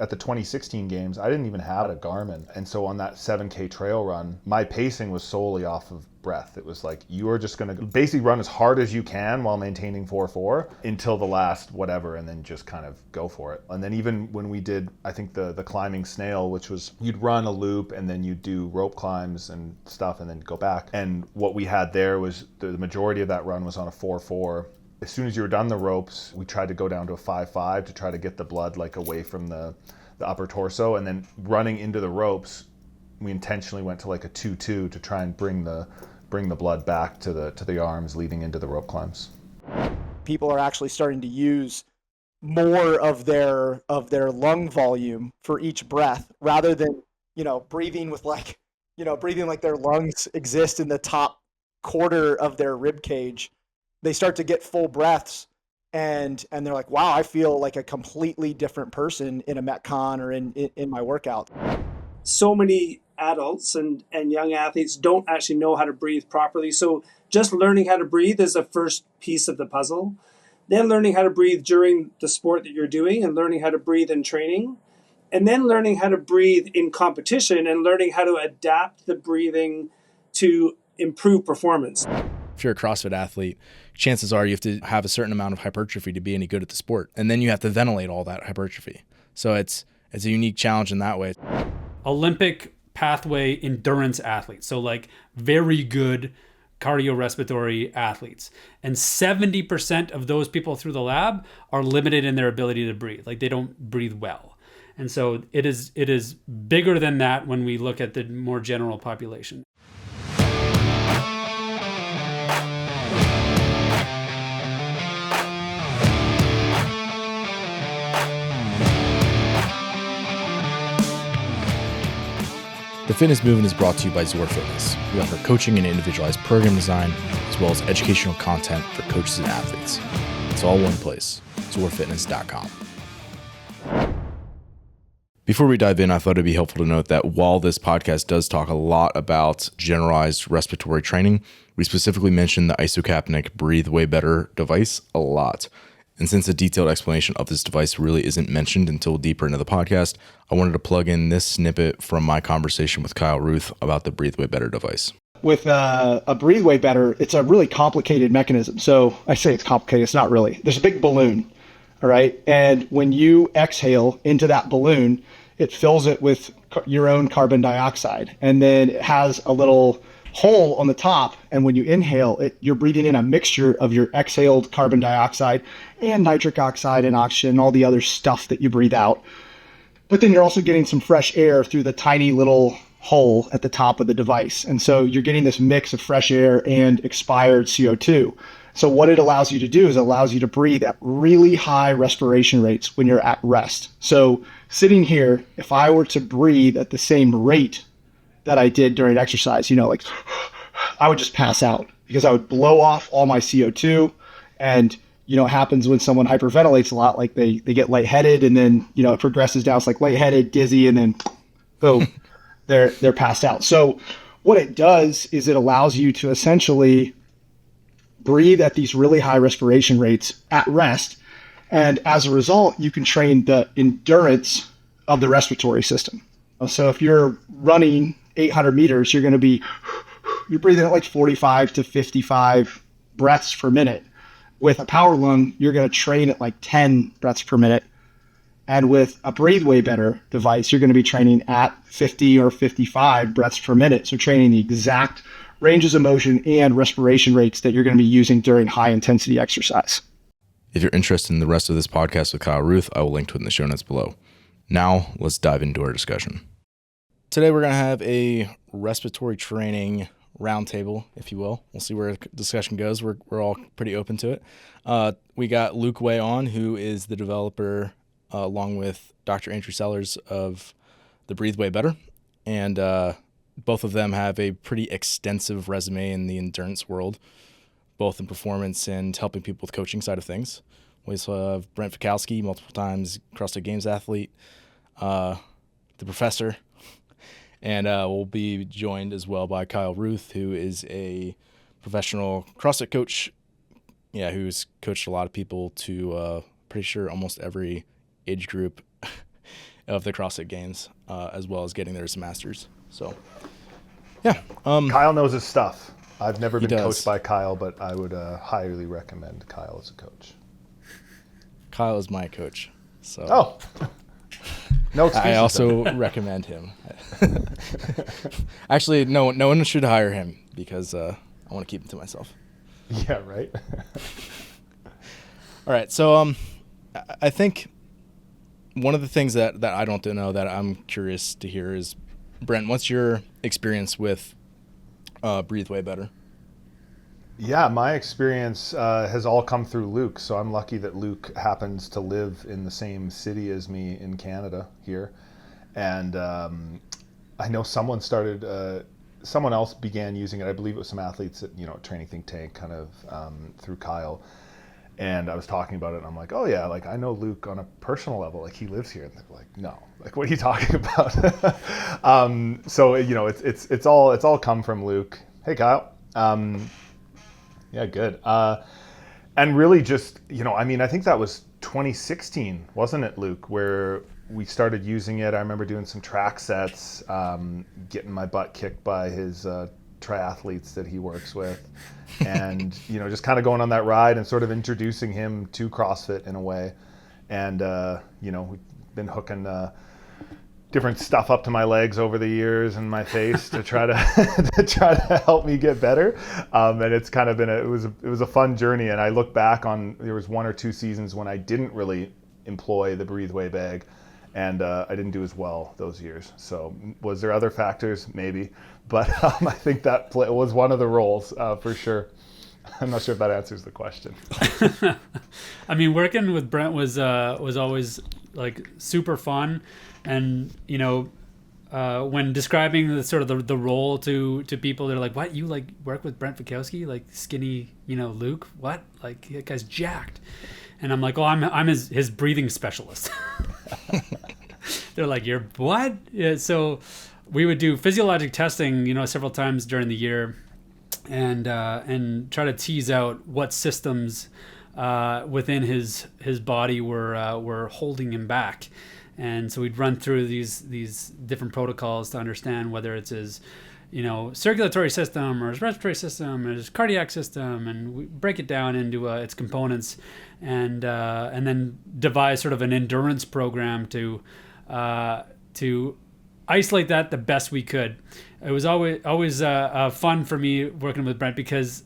at the 2016 games, I didn't even have a Garmin. And so on that 7K trail run, my pacing was solely off of breath. It was like, you are just going to basically run as hard as you can while maintaining 4-4 until the last whatever, and then just kind of go for it. And then even when we did, I think the climbing snail, which was you'd run a loop and then you'd do rope climbs and stuff and then go back. And what we had there was the majority of that run was on a 4-4. As soon as you were done the ropes, we tried to go down to a 5-5 to try to get the blood like away from the upper torso, and then running into the ropes, we intentionally went to like a 2-2 to try and bring the blood back to the arms leading into the rope climbs. People are actually starting to use more of their lung volume for each breath, rather than breathing with breathing like their lungs exist in the top quarter of their rib cage. They start to get full breaths, and they're like, wow, I feel like a completely different person in a Metcon or in my workout. So many adults and young athletes don't actually know how to breathe properly. So just learning how to breathe is the first piece of the puzzle. Then learning how to breathe during the sport that you're doing, and learning how to breathe in training, and then learning how to breathe in competition, and learning how to adapt the breathing to improve performance. If you're a CrossFit athlete, chances are you have to have a certain amount of hypertrophy to be any good at the sport. And then you have to ventilate all that hypertrophy. So it's a unique challenge in that way. Olympic pathway endurance athletes. So like very good cardiorespiratory athletes. And 70% of those people through the lab are limited in their ability to breathe. Like they don't breathe well. And so it is bigger than that when we look at the more general population. The Fitness Movement is brought to you by Zor Fitness. We offer coaching and individualized program design, as well as educational content for coaches and athletes. It's all one place, zorfitness.com. Before we dive in, I thought it'd be helpful to note that while this podcast does talk a lot about generalized respiratory training, we specifically mention the Isocapnic Breathe Way Better device a lot. And since a detailed explanation of this device really isn't mentioned until deeper into the podcast, I wanted to plug in this snippet from my conversation with Kyle Ruth about the Breathe Way Better device. With a Breathe Way Better, it's a really complicated mechanism. So I say it's complicated, it's not really. There's a big balloon, all right? And when you exhale into that balloon, it fills it with your own carbon dioxide. And then it has a little hole on the top, and when you inhale it, you're breathing in a mixture of your exhaled carbon dioxide and nitric oxide and oxygen and all the other stuff that you breathe out. But then you're also getting some fresh air through the tiny little hole at the top of the device. And so you're getting this mix of fresh air and expired CO2. So what it allows you to do is it allows you to breathe at really high respiration rates when you're at rest. So sitting here, if I were to breathe at the same rate that I did during exercise, like I would just pass out because I would blow off all my CO2. And, it happens when someone hyperventilates a lot, like they get lightheaded, and then, it progresses down. It's like lightheaded, dizzy, and then boom, they're passed out. So what it does is it allows you to essentially breathe at these really high respiration rates at rest. And as a result, you can train the endurance of the respiratory system. So if you're running 800 meters, you're breathing at like 45 to 55 breaths per minute. With a power lung, you're going to train at like 10 breaths per minute. And with a Breathe Way Better device, you're going to be training at 50 or 55 breaths per minute. So training the exact ranges of motion and respiration rates that you're going to be using during high intensity exercise. If you're interested in the rest of this podcast with Kyle Ruth, I will link to it in the show notes below. Now, let's dive into our discussion. Today, we're going to have a respiratory training roundtable, if you will. We'll see where the discussion goes. We're all pretty open to it. We got Luke Way on, who is the developer, along with Dr. Andrew Sellars of the Breathe Way Better. And both of them have a pretty extensive resume in the endurance world, both in performance and helping people with coaching side of things. We also have Brent Fikowski, multiple times CrossFit Games athlete, the professor. And we'll be joined as well by Kyle Ruth, who is a professional CrossFit coach, who's coached a lot of people to pretty sure almost every age group of the CrossFit Games, as well as getting there as a Masters. So, yeah. Kyle knows his stuff. I've never been does. coached by Kyle, but I would highly recommend Kyle as a coach. Kyle is my coach. So. Oh. No excuses. I also recommend him. Actually, no one should hire him because I want to keep him to myself. Yeah, right. All right, so I think one of the things that I don't know that I'm curious to hear is, Brent, what's your experience with Breathe Way Better? Yeah, my experience has all come through Luke, so I'm lucky that Luke happens to live in the same city as me in Canada here. And I know someone else began using it. I believe it was some athletes at, Training Think Tank kind of through Kyle. And I was talking about it, and I'm like, oh yeah, like I know Luke on a personal level, like he lives here. And they're like, no, like what are you talking about? So it's all come from Luke. Hey Kyle. Yeah, good. And really just, I think that was 2016, wasn't it, Luke, where we started using it. I remember doing some track sets, getting my butt kicked by his triathletes that he works with, and, just kind of going on that ride and sort of introducing him to CrossFit in a way. And, we've been hooking different stuff up to my legs over the years and my face to try to help me get better. And it's kind of been it was a fun journey. And I look back on, there was 1 or 2 seasons when I didn't really employ the Breathe Way bag, and I didn't do as well those years. So was there other factors? Maybe, but I think that was one of the roles for sure. I'm not sure if that answers the question. I mean, working with Brent was always like super fun. And, when describing the sort of the role to people, they're like, what, you like work with Brent Fikowski, like skinny, Luke, what? Like that guy's jacked. And I'm like, oh, I'm his breathing specialist. They're like, you're what? Yeah, so we would do physiologic testing, several times during the year, and try to tease out what systems within his body were holding him back. And so we'd run through these different protocols to understand whether it's his, circulatory system or his respiratory system or his cardiac system, and we break it down into its components, and then devise sort of an endurance program to isolate that the best we could. It was always fun for me working with Brent because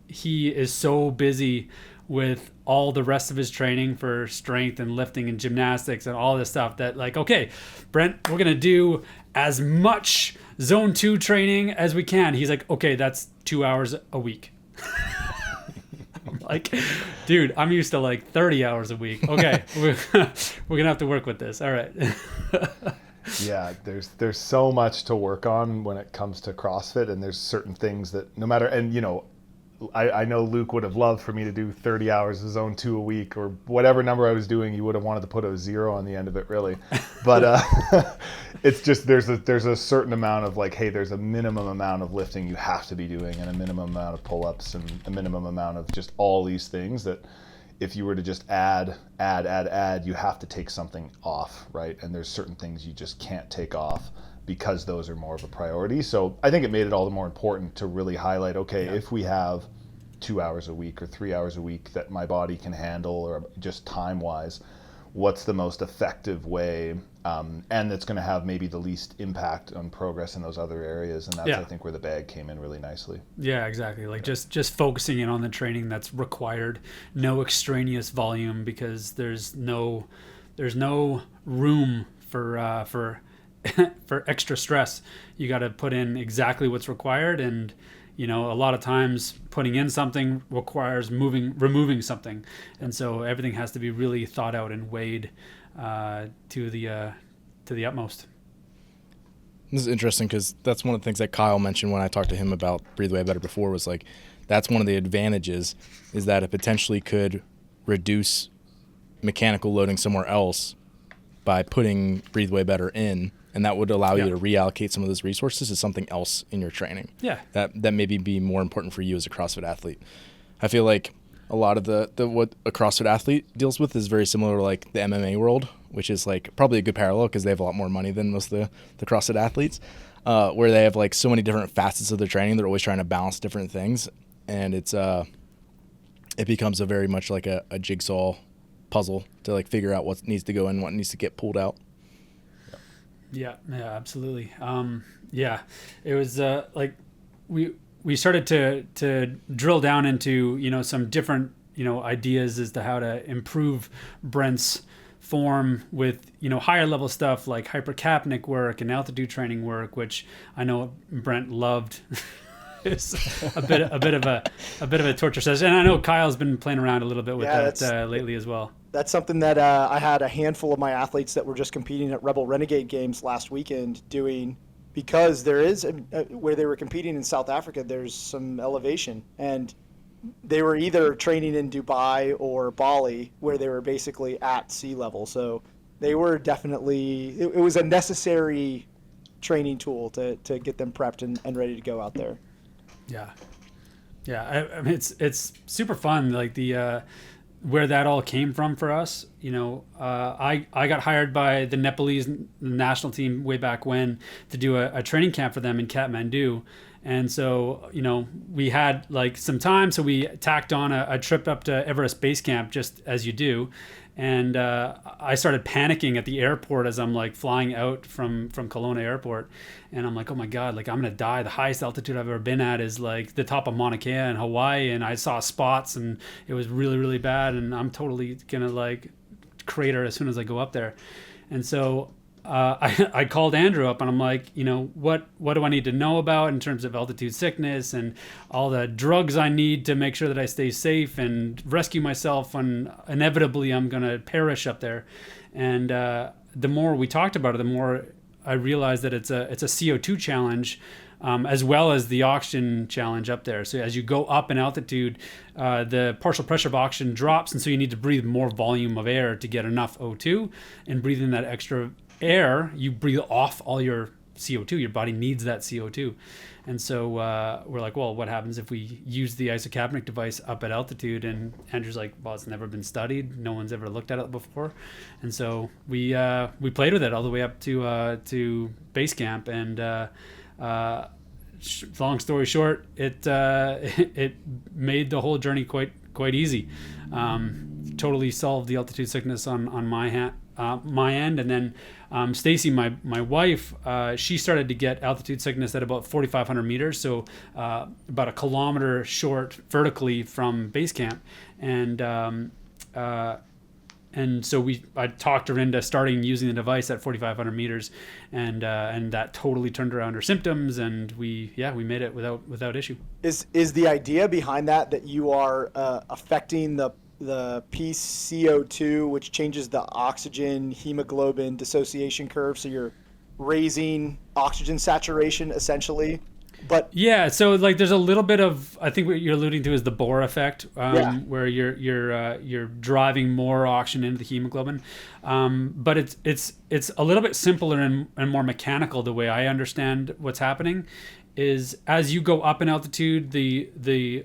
he is so busy with all the rest of his training for strength and lifting and gymnastics and all this stuff that, like, okay, Brent, we're going to do as much zone 2 training as we can. He's like, okay, that's 2 hours a week. I'm like, dude, I'm used to like 30 hours a week. Okay, we're going to have to work with this. All right. Yeah, there's so much to work on when it comes to CrossFit, and there's certain things that no matter, and I know Luke would have loved for me to do 30 hours of zone 2 a week, or whatever number I was doing. You would have wanted to put a 0 on the end of it, really. But it's just there's a certain amount of like, hey, there's a minimum amount of lifting you have to be doing, and a minimum amount of pull-ups, and a minimum amount of just all these things that if you were to just add, you have to take something off, right? And there's certain things you just can't take off because those are more of a priority. So I think it made it all the more important to really highlight, okay, if we have 2 hours a week or 3 hours a week that my body can handle, or just time-wise, what's the most effective way, and that's going to have maybe the least impact on progress in those other areas. And that's, I think, where the bag came in really nicely. Yeah, exactly. Like just focusing in on the training that's required, no extraneous volume, because there's no room for for extra stress. You got to put in exactly what's required, and a lot of times putting in something requires removing something, and so everything has to be really thought out and weighed to the utmost. This is interesting because that's one of the things that Kyle mentioned when I talked to him about Breathe Way Better before, was like, that's one of the advantages, is that it potentially could reduce mechanical loading somewhere else by putting Breathe Way Better in, and that would allow you to reallocate some of those resources to something else in your training. Yeah. That maybe be more important for you as a CrossFit athlete. I feel like a lot of the what a CrossFit athlete deals with is very similar to like the MMA world, which is like probably a good parallel because they have a lot more money than most of the CrossFit athletes, where they have like so many different facets of their training. They're always trying to balance different things, and it becomes a very much like a jigsaw puzzle to like figure out what needs to go in, what needs to get pulled out. Yeah, absolutely. Yeah, it was like we started to drill down into, you know, some different, you know, ideas as to how to improve Brent's form with, you know, higher level stuff like hypercapnic work and altitude training work, which I know Brent loved. It's a bit of a torture session, and I know Kyle's been playing around a little bit with that lately as well. That's something that I had a handful of my athletes that were just competing at Rebel Renegade Games last weekend doing, because there is where they were competing in South Africa, there's some elevation, and they were either training in Dubai or Bali where they were basically at sea level. So they were definitely, it was a necessary training tool to get them prepped and ready to go out there. Yeah. I mean, it's super fun. Like the where that all came from for us. You know, I got hired by the Nepalese national team way back when to do a training camp for them in Kathmandu. And so, you know, we had like some time, so we tacked on a trip up to Everest Base Camp, just as you do. And I started panicking at the airport as I'm like flying out from Kelowna Airport. And I'm like, oh my God, like I'm going to die. The highest altitude I've ever been at is like the top of Mauna Kea in Hawaii. And I saw spots and it was really, really bad. And I'm totally going to like crater as soon as I go up there. And so I called Andrew up and I'm like, you know, what do I need to know about in terms of altitude sickness and all the drugs I need to make sure that I stay safe and rescue myself when inevitably I'm going to perish up there. And the more we talked about it, the more I realized that it's a CO2 challenge, as well as the oxygen challenge up there. So as you go up in altitude, the partial pressure of oxygen drops, and so you need to breathe more volume of air to get enough O2, and breathing that extra air, you breathe off all your CO2. Your body needs that CO2. And so we're like, well, what happens if we use the isocapnic device up at altitude? And Andrew's like, well, it's never been studied. No one's ever looked at it before. And so we played with it all the way up to base camp. And long story short, it made the whole journey quite easy. Totally solved the altitude sickness on my end. And then Stacy, my wife, she started to get altitude sickness at about 4,500 meters, so about a kilometer short vertically from base camp. And so I talked her into starting using the device at 4,500 meters, and that totally turned around her symptoms, and we made it without issue. Is the idea behind that you are affecting the piece CO2, which changes the oxygen hemoglobin dissociation curve, so you're raising oxygen saturation essentially? But yeah, so like there's a little bit of, I think what you're alluding to is the Bohr effect, where you're driving more oxygen into the hemoglobin, but it's a little bit simpler and more mechanical. The way I understand what's happening is as you go up in altitude, the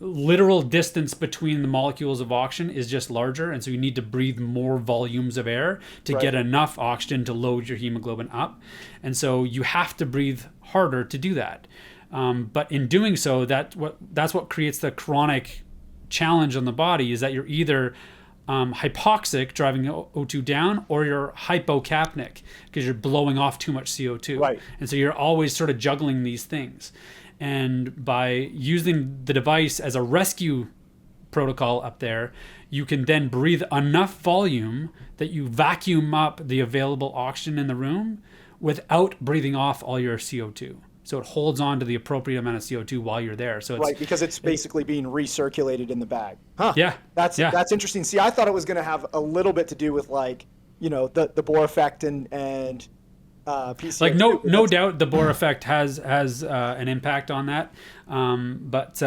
literal distance between the molecules of oxygen is just larger, and so you need to breathe more volumes of air to get enough oxygen to load your hemoglobin up, and so you have to breathe harder to do that. But in doing so, that's what creates the chronic challenge on the body, is that you're either hypoxic, driving O2 down, or you're hypocapnic because you're blowing off too much CO2. Right. And so you're always sort of juggling these things. And by using the device as a rescue protocol up there, you can then breathe enough volume that you vacuum up the available oxygen in the room without breathing off all your CO2. So it holds on to the appropriate amount of CO2 while you're there. So it's, because it's basically being recirculated in the bag. Huh. Yeah. That's interesting. See, I thought it was going to have a little bit to do with like, you know, the Bohr effect and PCO2. Like no doubt the Bohr effect has an impact on that, but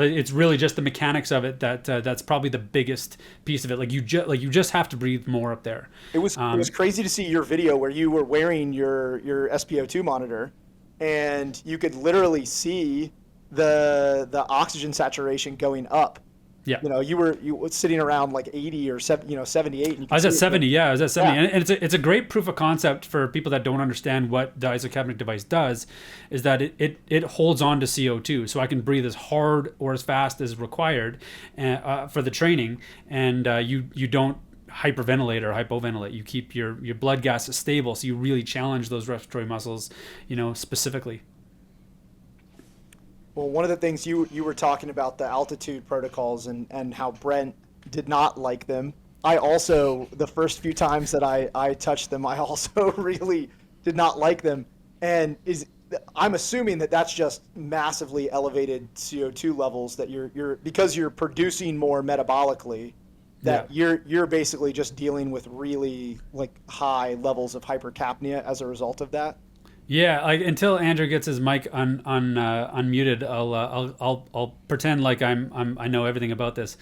it's really just the mechanics of it that's probably the biggest piece of it. Like you just have to breathe more up there. It was crazy to see your video where you were wearing your SpO2 monitor, and you could literally see the oxygen saturation going up. Yeah. You were sitting around like 80 or 78. And you I was at 70. Yeah, I was at 70. Yeah. And it's a great proof of concept for people that don't understand what the isocapnic device does, is that it holds on to CO2. So I can breathe as hard or as fast as required for the training. And you don't hyperventilate or hypoventilate. You keep your blood gas stable. So you really challenge those respiratory muscles, specifically. Well, one of the things you were talking about the altitude protocols and how Brent did not like them. I also, the first few times that I touched them, I also really did not like them. And I'm assuming that that's just massively elevated CO2 levels that you're because you're producing more metabolically, that you're basically just dealing with really like high levels of hypercapnia as a result of that. Yeah, like until Andrew gets his mic unmuted, I'll pretend like I know everything about this,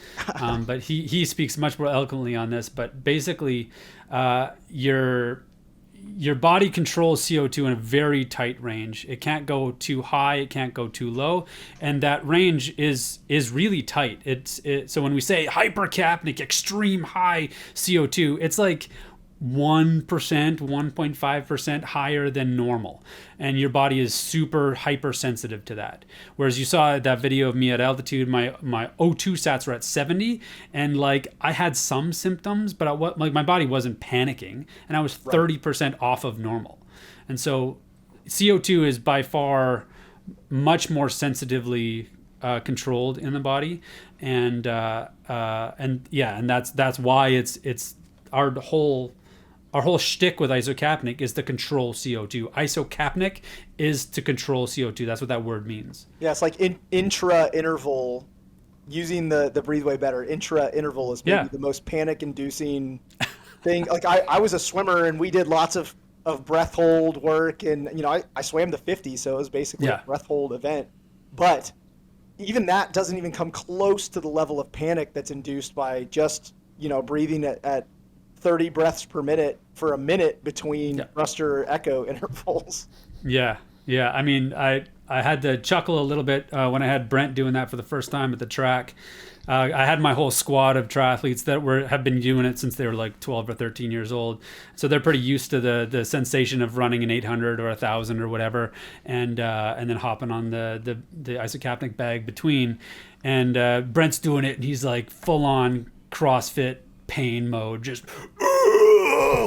but he speaks much more eloquently on this. But basically, your body controls CO2 in a very tight range. It can't go too high, it can't go too low, and that range is really tight. So when we say hypercapnic, extreme high CO2, it's like 1%, 1.5% higher than normal. And your body is super hypersensitive to that. Whereas you saw that video of me at altitude, my O2 sats were at 70, and like I had some symptoms, but my body wasn't panicking, and I was 30% off of normal. And so CO2 is by far much more sensitively controlled in the body, and that's why it's our whole shtick with isocapnic is to control CO2. Isocapnic is to control CO2. That's what that word means. Yeah, it's like intra-interval, using the Breathe Way Better. Intra-interval is maybe the most panic-inducing thing. Like I was a swimmer, and we did lots of breath hold work, and I swam the 50, so it was basically a breath hold event. But even that doesn't even come close to the level of panic that's induced by just breathing at 30 breaths per minute for a minute between thruster echo intervals. Yeah. I mean, I had to chuckle a little bit when I had Brent doing that for the first time at the track. I had my whole squad of triathletes that have been doing it since they were like 12 or 13 years old. So they're pretty used to the sensation of running an 800 or 1,000 or whatever, and then hopping on the isocapnic bag between. And Brent's doing it, and he's like full on CrossFit pain mode, just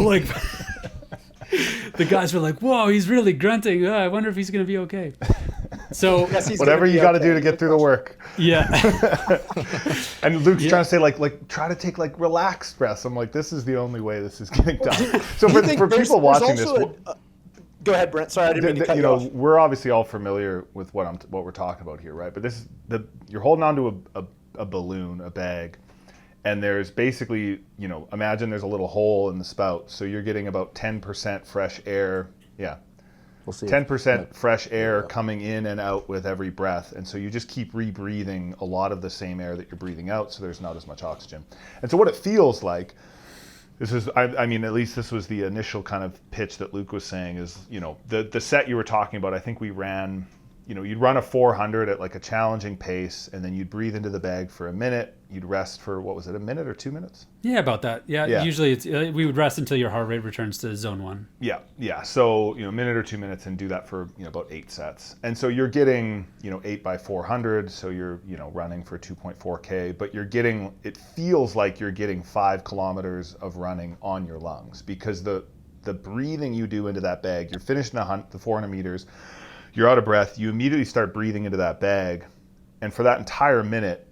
like the guys were like, whoa, he's really grunting. I wonder if he's gonna be okay. So whatever you got to do to get through the work. Yeah. And Luke's trying to say like try to take like relaxed breaths. I'm like, this is the only way this is getting done. So for people watching this, go ahead, Brent. Sorry, I didn't mean to cut you off. We're obviously all familiar with what we're talking about here, right? But this is you're holding on to a balloon, a bag. And there's basically, imagine there's a little hole in the spout. So you're getting about 10% fresh air. Yeah. We'll see. 10% fresh air coming in and out with every breath. And so you just keep rebreathing a lot of the same air that you're breathing out. So there's not as much oxygen. And so what it feels like, I mean, at least this was the initial kind of pitch that Luke was saying is, the set you were talking about, I think we ran, you'd run a 400 at like a challenging pace, and then you'd breathe into the bag for a minute. You'd rest for, what was it, a minute or 2 minutes? Yeah, about that. Yeah. Usually we would rest until your heart rate returns to zone 1. Yeah. So, a minute or 2 minutes, and do that for, about 8 sets. And so you're getting, 8 by 400. So you're, running for 2.4K, but it feels like you're getting 5 kilometers of running on your lungs, because the breathing you do into that bag, you're finishing the 400 meters, you're out of breath, you immediately start breathing into that bag. And for that entire minute,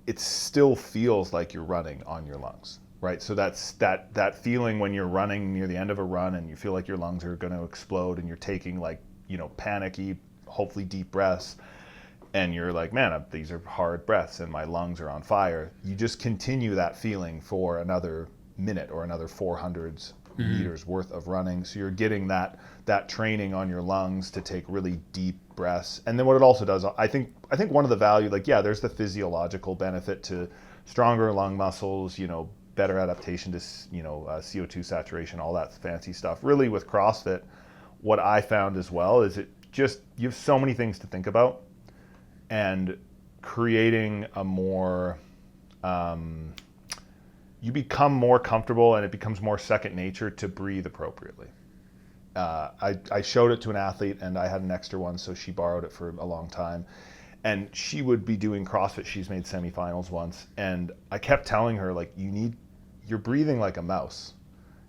it still feels like you're running on your lungs, right? So that's that feeling when you're running near the end of a run and you feel like your lungs are going to explode, and you're taking like, panicky, hopefully deep breaths, and you're like, man, these are hard breaths and my lungs are on fire. You just continue that feeling for another minute or another 400 meters worth of running. So you're getting that training on your lungs to take really deep breaths. And then what it also does, I think one of the value, there's the physiological benefit to stronger lung muscles, better adaptation to, CO2 saturation, all that fancy stuff. Really with CrossFit, what I found as well is you have so many things to think about. and creating a more, you become more comfortable and it becomes more second nature to breathe appropriately. I showed it to an athlete and I had an extra one, so she borrowed it for a long time. And she would be doing CrossFit. She's made semifinals once. And I kept telling her, like, you're breathing like a mouse.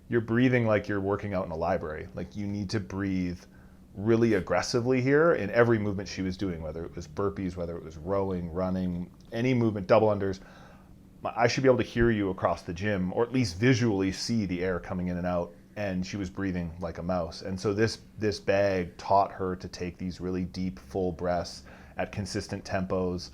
You're breathing like you're working out in a library. Like, you need to breathe really aggressively here in every movement she was doing, whether it was burpees, whether it was rowing, running, any movement, double unders. I should be able to hear you across the gym, or at least visually see the air coming in and out. And she was breathing like a mouse. And so this bag taught her to take these really deep, full breaths at consistent tempos.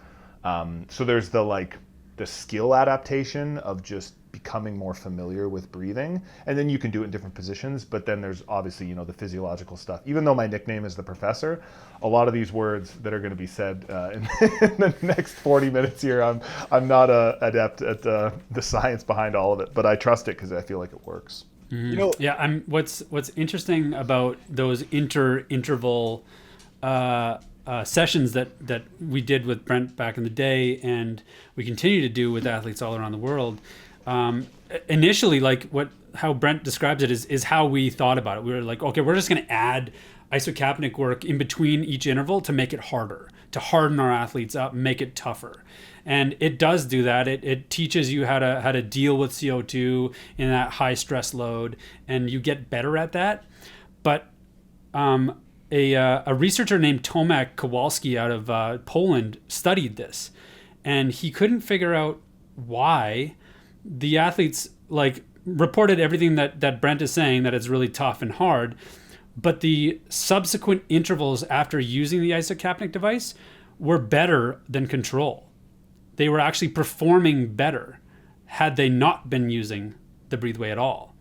So there's the skill adaptation of just becoming more familiar with breathing. And then you can do it in different positions. But then there's obviously, the physiological stuff. Even though my nickname is the professor, a lot of these words that are going to be said in the next 40 minutes here, I'm not adept at the science behind all of it. But I trust it because I feel like it works. Yeah, what's interesting about those interval sessions that we did with Brent back in the day, and we continue to do with athletes all around the world. Initially, how Brent describes it is how we thought about it. We were like, okay, we're just going to add isocapnic work in between each interval to make it harder, to harden our athletes up, make it tougher. And it does do that. It teaches you how to deal with CO2 in that high stress load, and you get better at that. But a researcher named Tomek Kowalski out of Poland studied this, and he couldn't figure out why the athletes reported everything that Brent is saying, that it's really tough and hard, but the subsequent intervals after using the isocapnic device were better than control. They were actually performing better had they not been using the Breathe Way at all.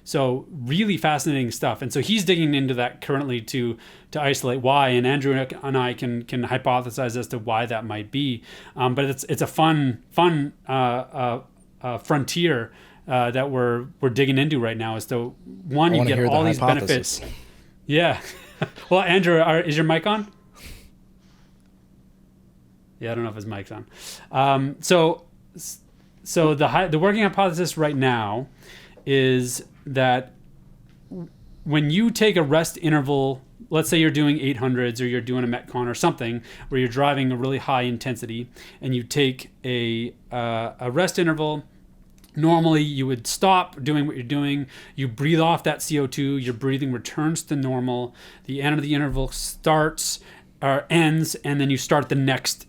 So really fascinating stuff. And so he's digging into that currently to isolate why. And Andrew and I can hypothesize as to why that might be. But it's a fun frontier that we're digging into right now. Is to one, you get all these benefits. Yeah. Well, Andrew, is your mic on? Yeah, I don't know if his mic's on. So the working hypothesis right now is that when you take a rest interval, let's say you're doing 800s or you're doing a Metcon or something where you're driving a really high intensity, and you take a rest interval. Normally, you would stop doing what you're doing. You breathe off that CO2. Your breathing returns to normal. The end of the interval starts or ends, and then you start the next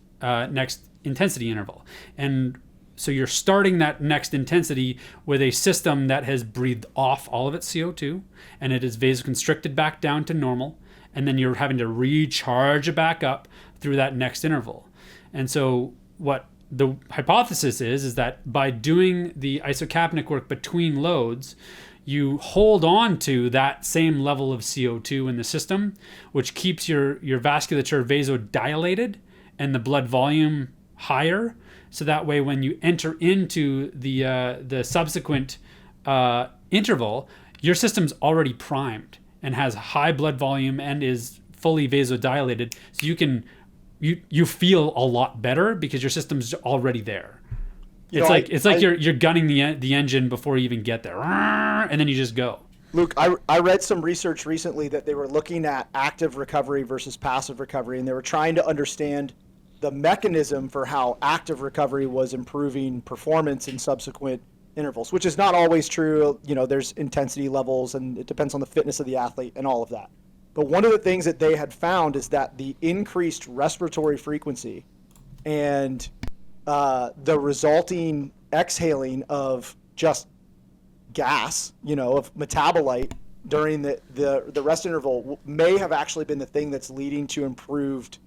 intensity interval. And so you're starting that next intensity with a system that has breathed off all of its CO2, and it is vasoconstricted back down to normal. And then you're having to recharge it back up through that next interval. And so what the hypothesis is that by doing the isocapnic work between loads, you hold on to that same level of CO2 in the system, which keeps your vasculature vasodilated and the blood volume higher. So that way, when you enter into the subsequent interval, your system's already primed and has high blood volume and is fully vasodilated. So you feel a lot better because your system's already there. It's like you're gunning the engine before you even get there, and then you just go. Luke, I read some research recently that they were looking at active recovery versus passive recovery, and they were trying to understand the mechanism for how active recovery was improving performance in subsequent intervals, which is not always true. There's intensity levels, and it depends on the fitness of the athlete and all of that. But one of the things that they had found is that the increased respiratory frequency and the resulting exhaling of just gas, of metabolite during the rest interval may have actually been the thing that's leading to improved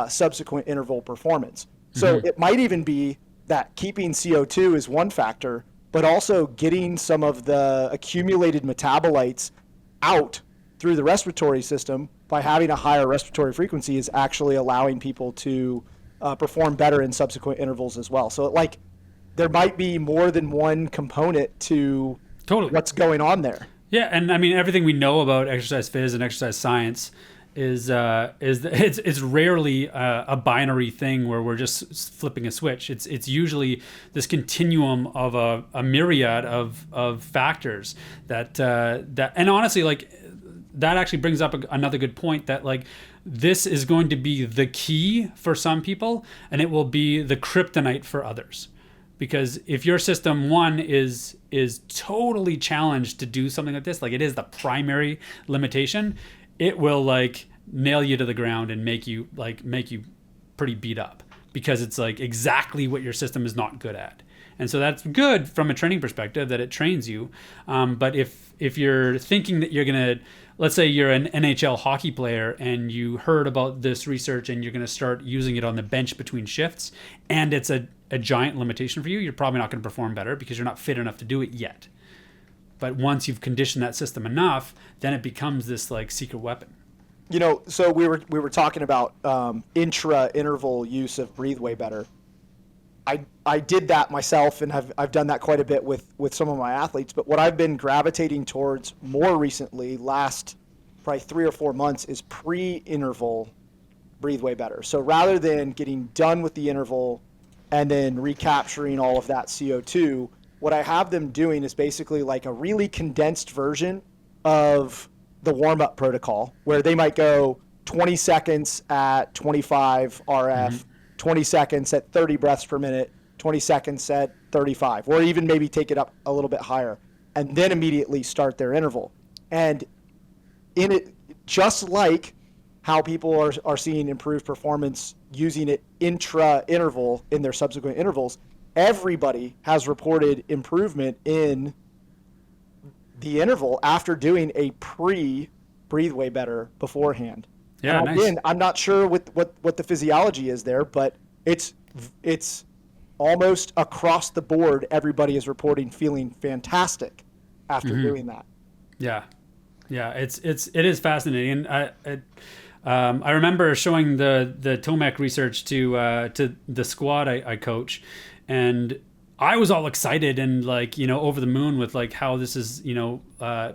subsequent interval performance. So it might even be that keeping CO2 is one factor, but also getting some of the accumulated metabolites out through the respiratory system by having a higher respiratory frequency is actually allowing people to perform better in subsequent intervals as well. So there might be more than one component to what's going on there. Yeah, and I mean, everything we know about exercise phys and exercise science it's rarely a binary thing where we're just flipping a switch. It's usually this continuum of a myriad of factors that and honestly, like, that actually brings up another good point, that like this is going to be the key for some people and it will be the kryptonite for others. Because if your system one is totally challenged to do something like this, like it is the primary limitation, it will like nail you to the ground and make you pretty beat up, because it's like exactly what your system is not good at. And so that's good from a training perspective, that it trains you. But if you're thinking that you're gonna, let's say you're an NHL hockey player and you heard about this research and you're gonna start using it on the bench between shifts, and it's a giant limitation for you, you're probably not gonna perform better because you're not fit enough to do it yet. But once you've conditioned that system enough, then it becomes this like secret weapon. You know, so we were talking about intra-interval use of Breathe Way Better. I did that myself, and I've done that quite a bit with some of my athletes. But what I've been gravitating towards more recently, last probably 3 or 4 months, is pre-interval Breathe Way Better. So rather than getting done with the interval and then recapturing all of that CO2, what I have them doing is basically like a really condensed version of the warm-up protocol, where they might go 20 seconds at 25 RF, 20 seconds at 30 breaths per minute, 20 seconds at 35, or even maybe take it up a little bit higher, and then immediately start their interval. And in it, just like how people are seeing improved performance using it intra-interval in their subsequent intervals, everybody has reported improvement in the interval after doing a pre-Breathe Way Better beforehand. Yeah, and again, nice. I'm not sure what the physiology is there, but it's almost across the board. Everybody is reporting feeling fantastic after doing that. Yeah, it is fascinating. I remember showing the Tomac research to the squad I coach, and I was all excited and like, you know, over the moon with like how this is, you know,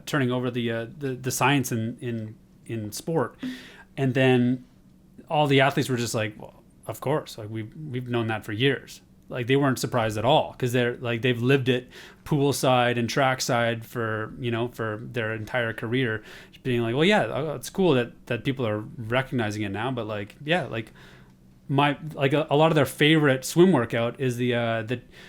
turning over the science in sport. And then all the athletes were just like, well, of course, like we've known that for years. Like they weren't surprised at all, because they've lived it poolside and trackside for their entire career, just being like, well, yeah, it's cool that people are recognizing it now, but like, yeah, like a lot of their favorite swim workout is the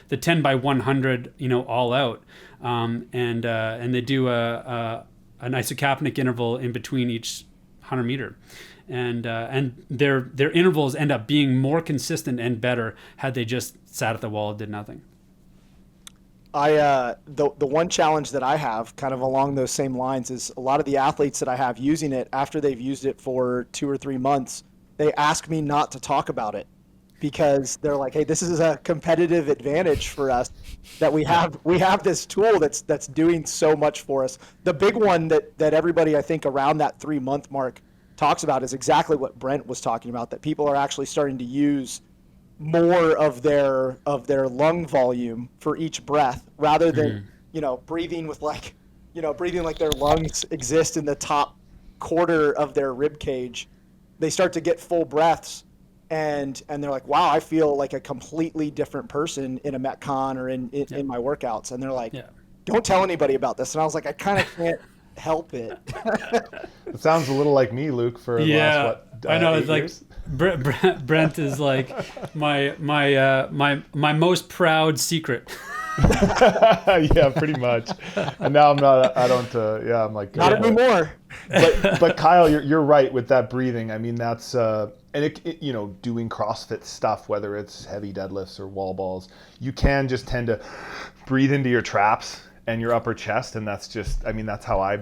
10x100, you know, all out, and they do an isocapnic interval in between each 100 meter, and their intervals end up being more consistent and better had they just sat at the wall and did nothing. The one challenge that I have kind of along those same lines is a lot of the athletes that I have using it, after they've used it for 2 or 3 months, they ask me not to talk about it, because they're like, hey, this is a competitive advantage for us that we have this tool that's doing so much for us. The big one that everybody, I think, around that 3-month mark talks about is exactly what Brent was talking about, that people are actually starting to use more of their lung volume for each breath, rather than breathing like their lungs exist in the top quarter of their rib cage. They start to get full breaths, and they're like, wow, I feel like a completely different person in a Metcon or in my workouts. And they're like, don't tell anybody about this. And I was like, I kind of can't help it. It sounds a little like me, Luke, for the last, I know, 8 it's like years? Brent is like my most proud secret. Yeah, pretty much. And now I'm like, not anymore. But Kyle, you're right with that breathing. I mean, that's and it doing CrossFit stuff, whether it's heavy deadlifts or wall balls, you can just tend to breathe into your traps and your upper chest, and that's how I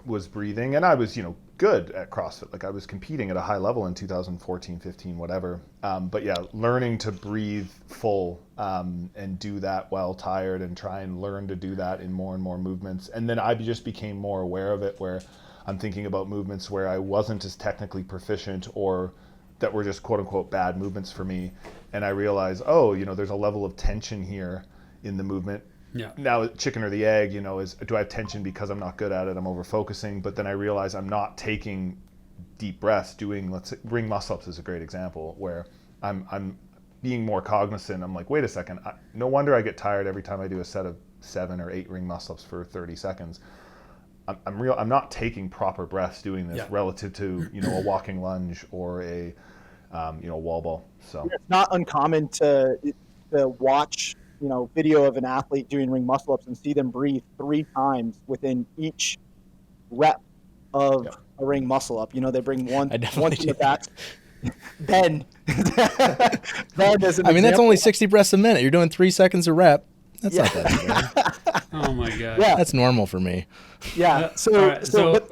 was breathing, and I was good at CrossFit. Like I was competing at a high level in 2014, 15, whatever. But yeah, learning to breathe full and do that while tired, and try and learn to do that in more and more movements. And then I just became more aware of it, where I'm thinking about movements where I wasn't as technically proficient, or that were just quote unquote bad movements for me. And I realized, there's a level of tension here in the movement. Yeah. Now, chicken or the egg, is do I have tension because I'm not good at it? I'm over focusing, but then I realize I'm not taking deep breaths, doing, let's say, ring muscle ups is a great example where I'm being more cognizant. I'm like, wait a second, no wonder I get tired every time I do a set of 7 or 8 ring muscle ups for 30 seconds. I'm not taking proper breaths doing this relative to, a walking lunge or a wall ball. So it's not uncommon to watch, video of an athlete doing ring muscle ups and see them breathe 3 times within each rep of a ring muscle up. They bring one to the back. Ben as an I mean, that's example. only 60 breaths a minute. You're doing 3 seconds a rep. That's not that bad. Oh my god. Yeah. That's normal for me. Yeah. But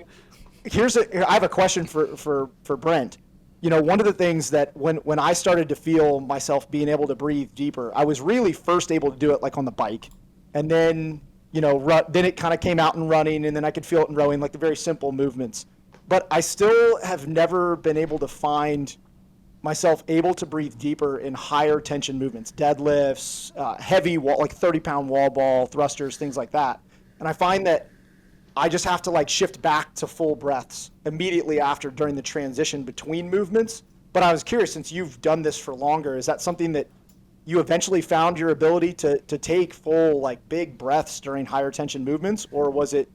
I have a question for Brent. One of the things that when I started to feel myself being able to breathe deeper, I was really first able to do it like on the bike, and then then it kind of came out in running, and then I could feel it in rowing, like the very simple movements. But I still have never been able to find myself able to breathe deeper in higher tension movements, deadlifts, heavy wall, like 30-pound wall ball, thrusters, things like that. And I find that I just have to like shift back to full breaths immediately after during the transition between movements. But I was curious, since you've done this for longer, is that something that you eventually found your ability to take full, like big breaths during higher tension movements, or was it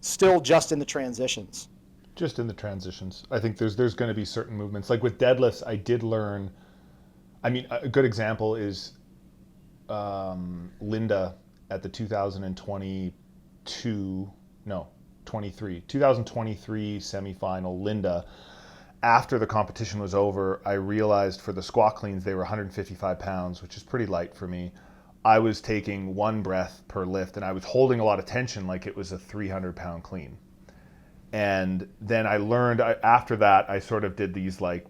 still just in the transitions? Just in the transitions. I think there's going to be certain movements. Like with deadlifts, I did learn, a good example is Linda at the 2023 semifinal. Linda, after the competition was over, I realized for the squat cleans, they were 155 pounds, which is pretty light for me. I was taking 1 breath per lift, and I was holding a lot of tension like it was a 300-pound clean. And then I learned, after that, I sort of did these like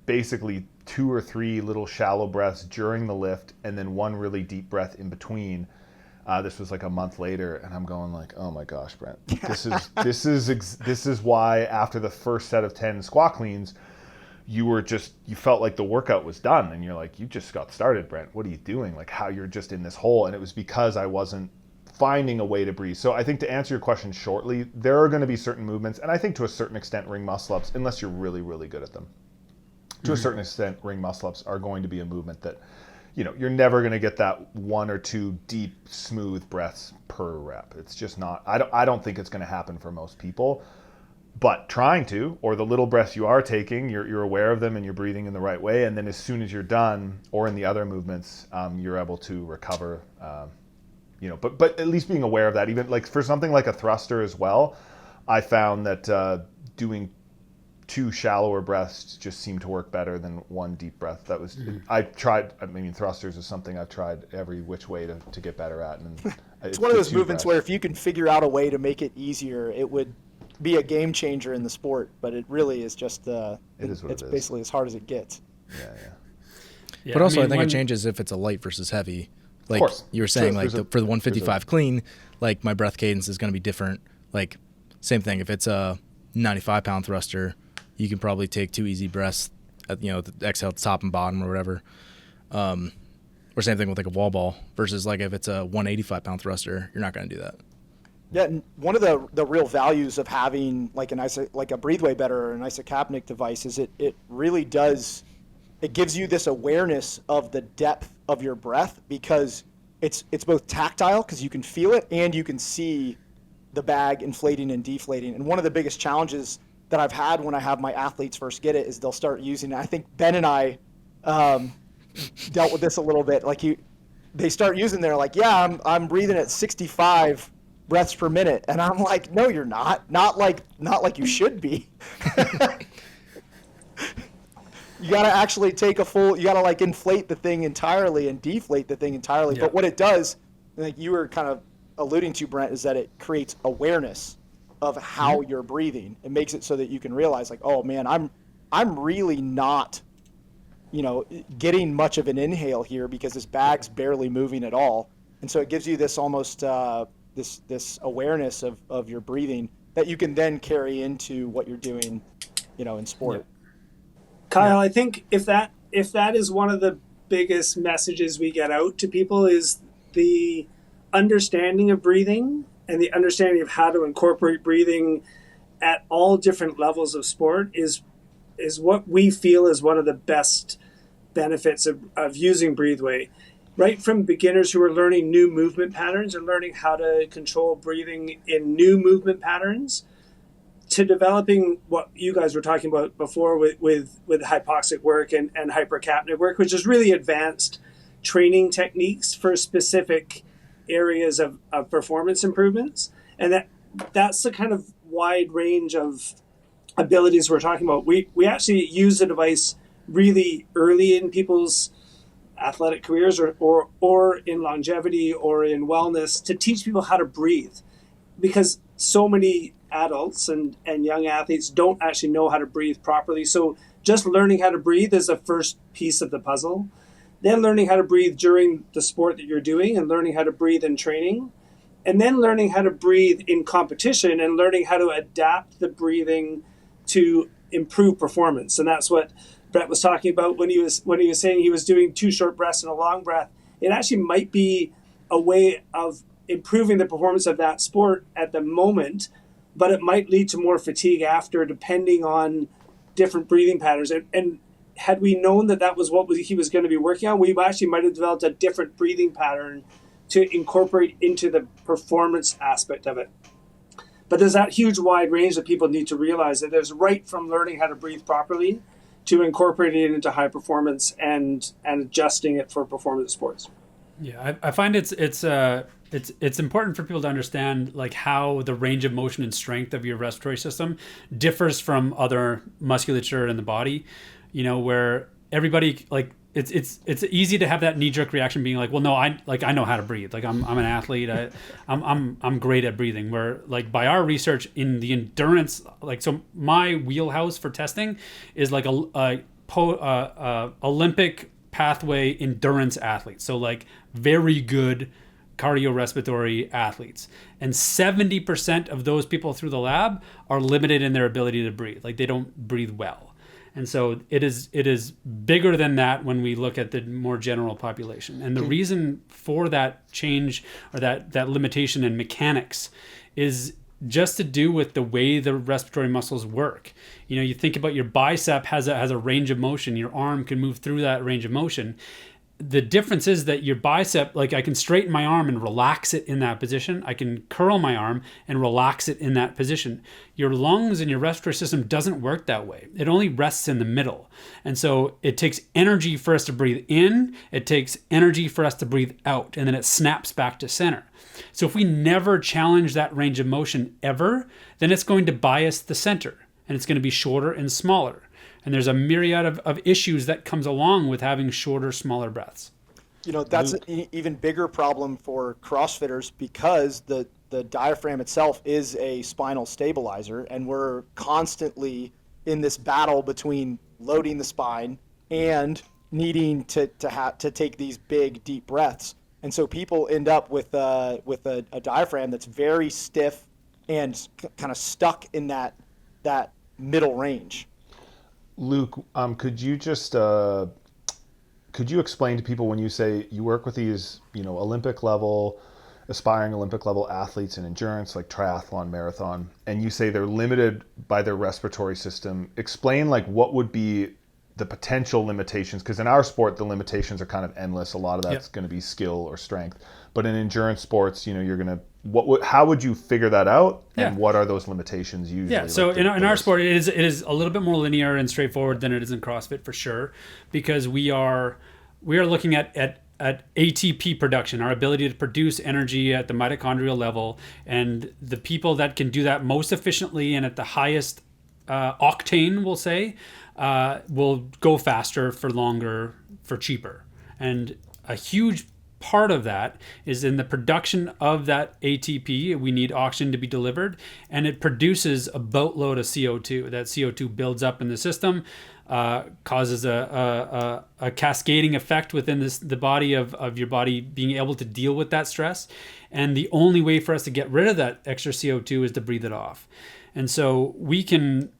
basically 2 or 3 little shallow breaths during the lift, and then 1 really deep breath in between. This was like a month later, and I'm going like, oh my gosh, Brent, this is why after the first set of 10 squat cleans, you felt like the workout was done, and you're like, you just got started, Brent. What are you doing? Like, how you're just in this hole. And it was because I wasn't finding a way to breathe. So I think, to answer your question shortly, there are going to be certain movements, and I think to a certain extent ring muscle ups, unless you're really, really good at them, to a certain extent ring muscle ups are going to be a movement that, you're never going to get that 1 or 2 deep, smooth breaths per rep. It's just not, I don't think it's going to happen for most people, but trying to, or the little breaths you are taking, you're aware of them and you're breathing in the right way. And then as soon as you're done, or in the other movements, you're able to recover, but at least being aware of that, even like for something like a thruster as well, I found that doing 2 shallower breaths just seemed to work better than 1 deep breath. That was, I tried, thrusters is something I've tried every which way to get better at. And it's one of those movements where if you can figure out a way to make it easier, it would be a game changer in the sport, but it really is just, it's basically as hard as it gets. Yeah. But also I think it changes if it's a light versus heavy. Like you were saying, for the 155 clean, like my breath cadence is going to be different. Like same thing, if it's a 95-pound thruster, you can probably take 2 easy breaths at, the exhale at the top and bottom or whatever. Or same thing with like a wall ball versus like if it's a 185-pound thruster, you're not going to do that. Yeah, and one of the real values of having like a Breathe Way Better or an Isocapnic device is it really does, it gives you this awareness of the depth of your breath, because it's both tactile because you can feel it and you can see the bag inflating and deflating. And one of the biggest challenges that I've had when I have my athletes first get it is they'll start using it. I think Ben and I dealt with this a little bit. Like they start using, they're like, yeah, I'm breathing at 65 breaths per minute, and I'm like, no, you're not like you should be. You got to actually take a full, you got to like inflate the thing entirely and deflate the thing entirely. Yeah. But what it does, like you were kind of alluding to, Brent, is that it creates awareness of how you're breathing. It makes it so that you can realize like, oh man, I'm really not, getting much of an inhale here because this bag's barely moving at all. And so it gives you this almost, this awareness of your breathing that you can then carry into what you're doing, in sport. Yeah. Kyle, I think if that is one of the biggest messages we get out to people is the understanding of breathing and the understanding of how to incorporate breathing at all different levels of sport is is what we feel is one of the best benefits of using Breatheway. Right from beginners who are learning new movement patterns and learning how to control breathing in new movement patterns, to developing what you guys were talking about before with hypoxic work and hypercapnic work, which is really advanced training techniques for specific areas of performance improvements. And that's the kind of wide range of abilities we're talking about. We actually use the device really early in people's athletic careers or in longevity or in wellness to teach people how to breathe, because so many adults and young athletes don't actually know how to breathe properly. So just learning how to breathe is the first piece of the puzzle. Then learning how to breathe during the sport that you're doing and learning how to breathe in training. And then learning how to breathe in competition and learning how to adapt the breathing to improve performance. And that's what Brent was talking about when he was saying he was doing 2 short breaths and a long breath. It actually might be a way of improving the performance of that sport at the moment, but it might lead to more fatigue after, depending on different breathing patterns. And had we known that was what he was going to be working on, we actually might have developed a different breathing pattern to incorporate into the performance aspect of it. But there's that huge wide range that people need to realize, that there's right from learning how to breathe properly to incorporating it into high performance and adjusting it for performance sports. Yeah, I find it's important for people to understand like how the range of motion and strength of your respiratory system differs from other musculature in the body. You know, where everybody like it's easy to have that knee-jerk reaction being like, well, no, I know how to breathe. Like I'm an athlete. I'm great at breathing. Where like by our research in the endurance, like so my wheelhouse for testing is like a Olympic pathway endurance athletes. So like very good cardiorespiratory athletes. And 70% of those people through the lab are limited in their ability to breathe. Like they don't breathe well. And so it is bigger than that when we look at the more general population. And the reason for that change or that limitation in mechanics is just to do with the way the respiratory muscles work. You know, you think about your bicep has a range of motion. Your arm can move through that range of motion. The difference is that your bicep, like I can straighten my arm and relax it in that position. I can curl my arm and relax it in that position. Your lungs and your respiratory system doesn't work that way. It only rests in the middle. And so it takes energy for us to breathe in. It takes energy for us to breathe out. And then it snaps back to center. So if we never challenge that range of motion ever, then it's going to bias the center and it's going to be shorter and smaller. And there's a myriad of issues that comes along with having shorter, smaller breaths. You know, that's an even bigger problem for CrossFitters because the diaphragm itself is a spinal stabilizer, and we're constantly in this battle between loading the spine and needing to take these big, deep breaths. And so people end up with a diaphragm that's very stiff and kind of stuck in that middle range. Luke, could you just could you explain to people, when you say you work with these, aspiring Olympic level athletes in endurance, like triathlon, marathon, and you say they're limited by their respiratory system, explain like what would be the potential limitations? Because in our sport, the limitations are kind of endless. A lot of that's going to be skill or strength. But in endurance sports, you're going to, how would you figure that out? And what are those limitations usually? Yeah, so in our sport, it is a little bit more linear and straightforward than it is in CrossFit for sure, because we are looking at ATP production, our ability to produce energy at the mitochondrial level, and the people that can do that most efficiently and at the highest octane, we'll say, will go faster for longer for cheaper. And a huge part of that is in the production of that ATP. We need oxygen to be delivered, and it produces a boatload of CO2. That CO2 builds up in the system, causes a cascading effect within the body of your body being able to deal with that stress. And the only way for us to get rid of that extra CO2 is to breathe it off. And so we can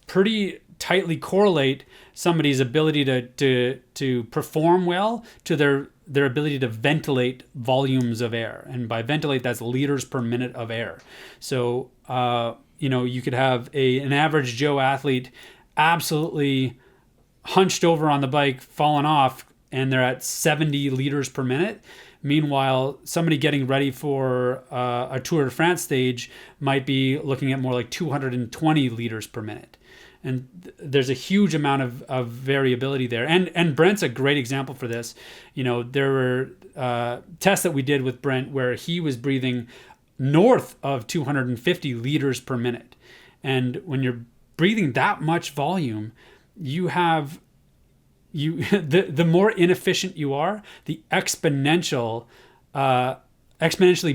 pretty tightly correlate somebody's ability to perform well to their ability to ventilate volumes of air. And by ventilate, that's liters per minute of air. So, you could have an average Joe athlete absolutely hunched over on the bike, fallen off, and they're at 70 liters per minute. Meanwhile, somebody getting ready for a Tour de France stage might be looking at more like 220 liters per minute. And there's a huge amount of variability there. And Brent's a great example for this. You know, there were tests that we did with Brent where he was breathing north of 250 liters per minute. And when you're breathing that much volume, the more inefficient you are, the exponentially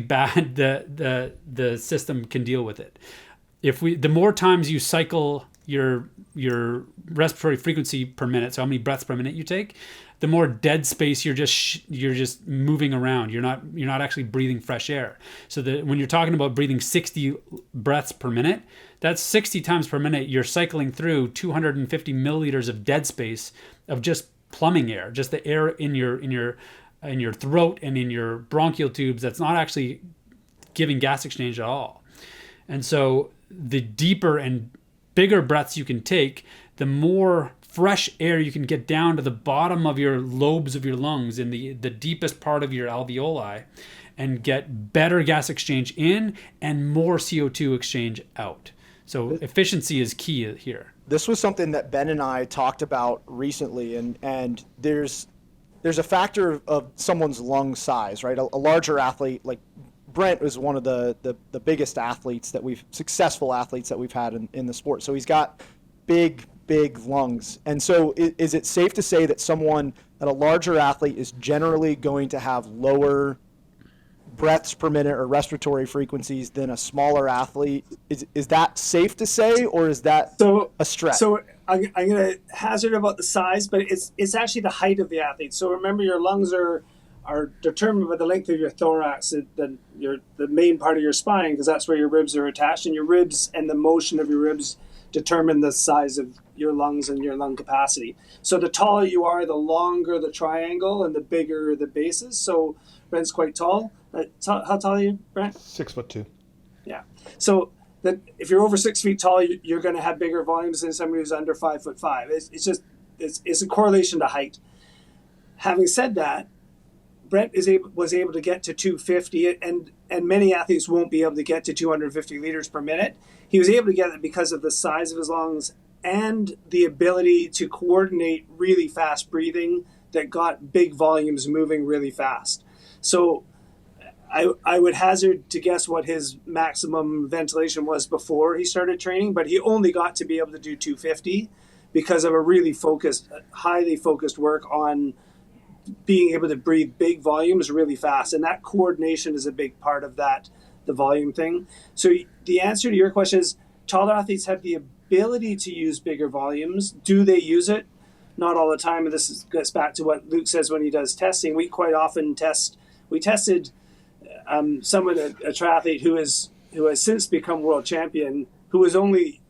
bad the system can deal with it. The more times you cycle your respiratory frequency per minute, so how many breaths per minute you take, the more dead space you're just moving around. You're not actually breathing fresh air. So that when you're talking about breathing 60 breaths per minute, that's 60 times per minute you're cycling through 250 milliliters of dead space of just plumbing air, just the air in your throat and in your bronchial tubes that's not actually giving gas exchange at all. And so the deeper and bigger breaths you can take, the more fresh air you can get down to the bottom of your lobes of your lungs in the deepest part of your alveoli and get better gas exchange in and more CO2 exchange out. So efficiency is key here. This was something that Ben and I talked about recently, and there's a factor of someone's lung size, right? A larger athlete, like Brent is one of the biggest athletes successful athletes that we've had in the sport. So he's got big lungs. And so is it safe to say that a larger athlete is generally going to have lower breaths per minute or respiratory frequencies than a smaller athlete? Is that safe to say, or is that a stretch? So I'm going to hazard about the size, but it's actually the height of the athlete. So remember, your lungs are determined by the length of your thorax, the main part of your spine, because that's where your ribs are attached, and your ribs and the motion of your ribs determine the size of your lungs and your lung capacity. So the taller you are, the longer the triangle and the bigger the bases. So Brent's quite tall. How tall are you, Brent? 6'2". Yeah. So that if you're over 6 feet tall, you're going to have bigger volumes than somebody who's under 5'5". It's a correlation to height. Having said that, Brent was able to get to 250, and many athletes won't be able to get to 250 liters per minute. He was able to get it because of the size of his lungs and the ability to coordinate really fast breathing that got big volumes moving really fast. So I would hazard to guess what his maximum ventilation was before he started training, but he only got to be able to do 250 because of a really highly focused work on being able to breathe big volumes really fast. And that coordination is a big part of that, the volume thing. So the answer to your question is, taller athletes have the ability to use bigger volumes. Do they use it? Not all the time. And this gets back to what Luke says when he does testing. We quite often test. We tested someone, a triathlete who has since become world champion, who was only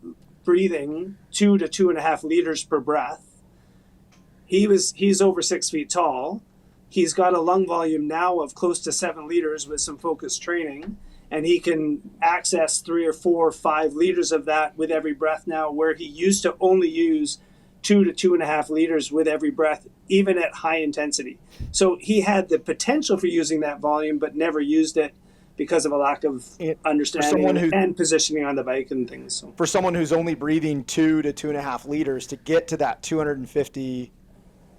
breathing 2 to 2.5 liters per breath. He's over 6 feet tall. He's got a lung volume now of close to 7 liters with some focused training, and he can access 3 or 4 or 5 liters of that with every breath now, where he used to only use 2 to 2.5 liters with every breath, even at high intensity. So he had the potential for using that volume, but never used it because of a lack of understanding and positioning on the bike and things. So for someone who's only breathing 2 to 2.5 liters to get to that 250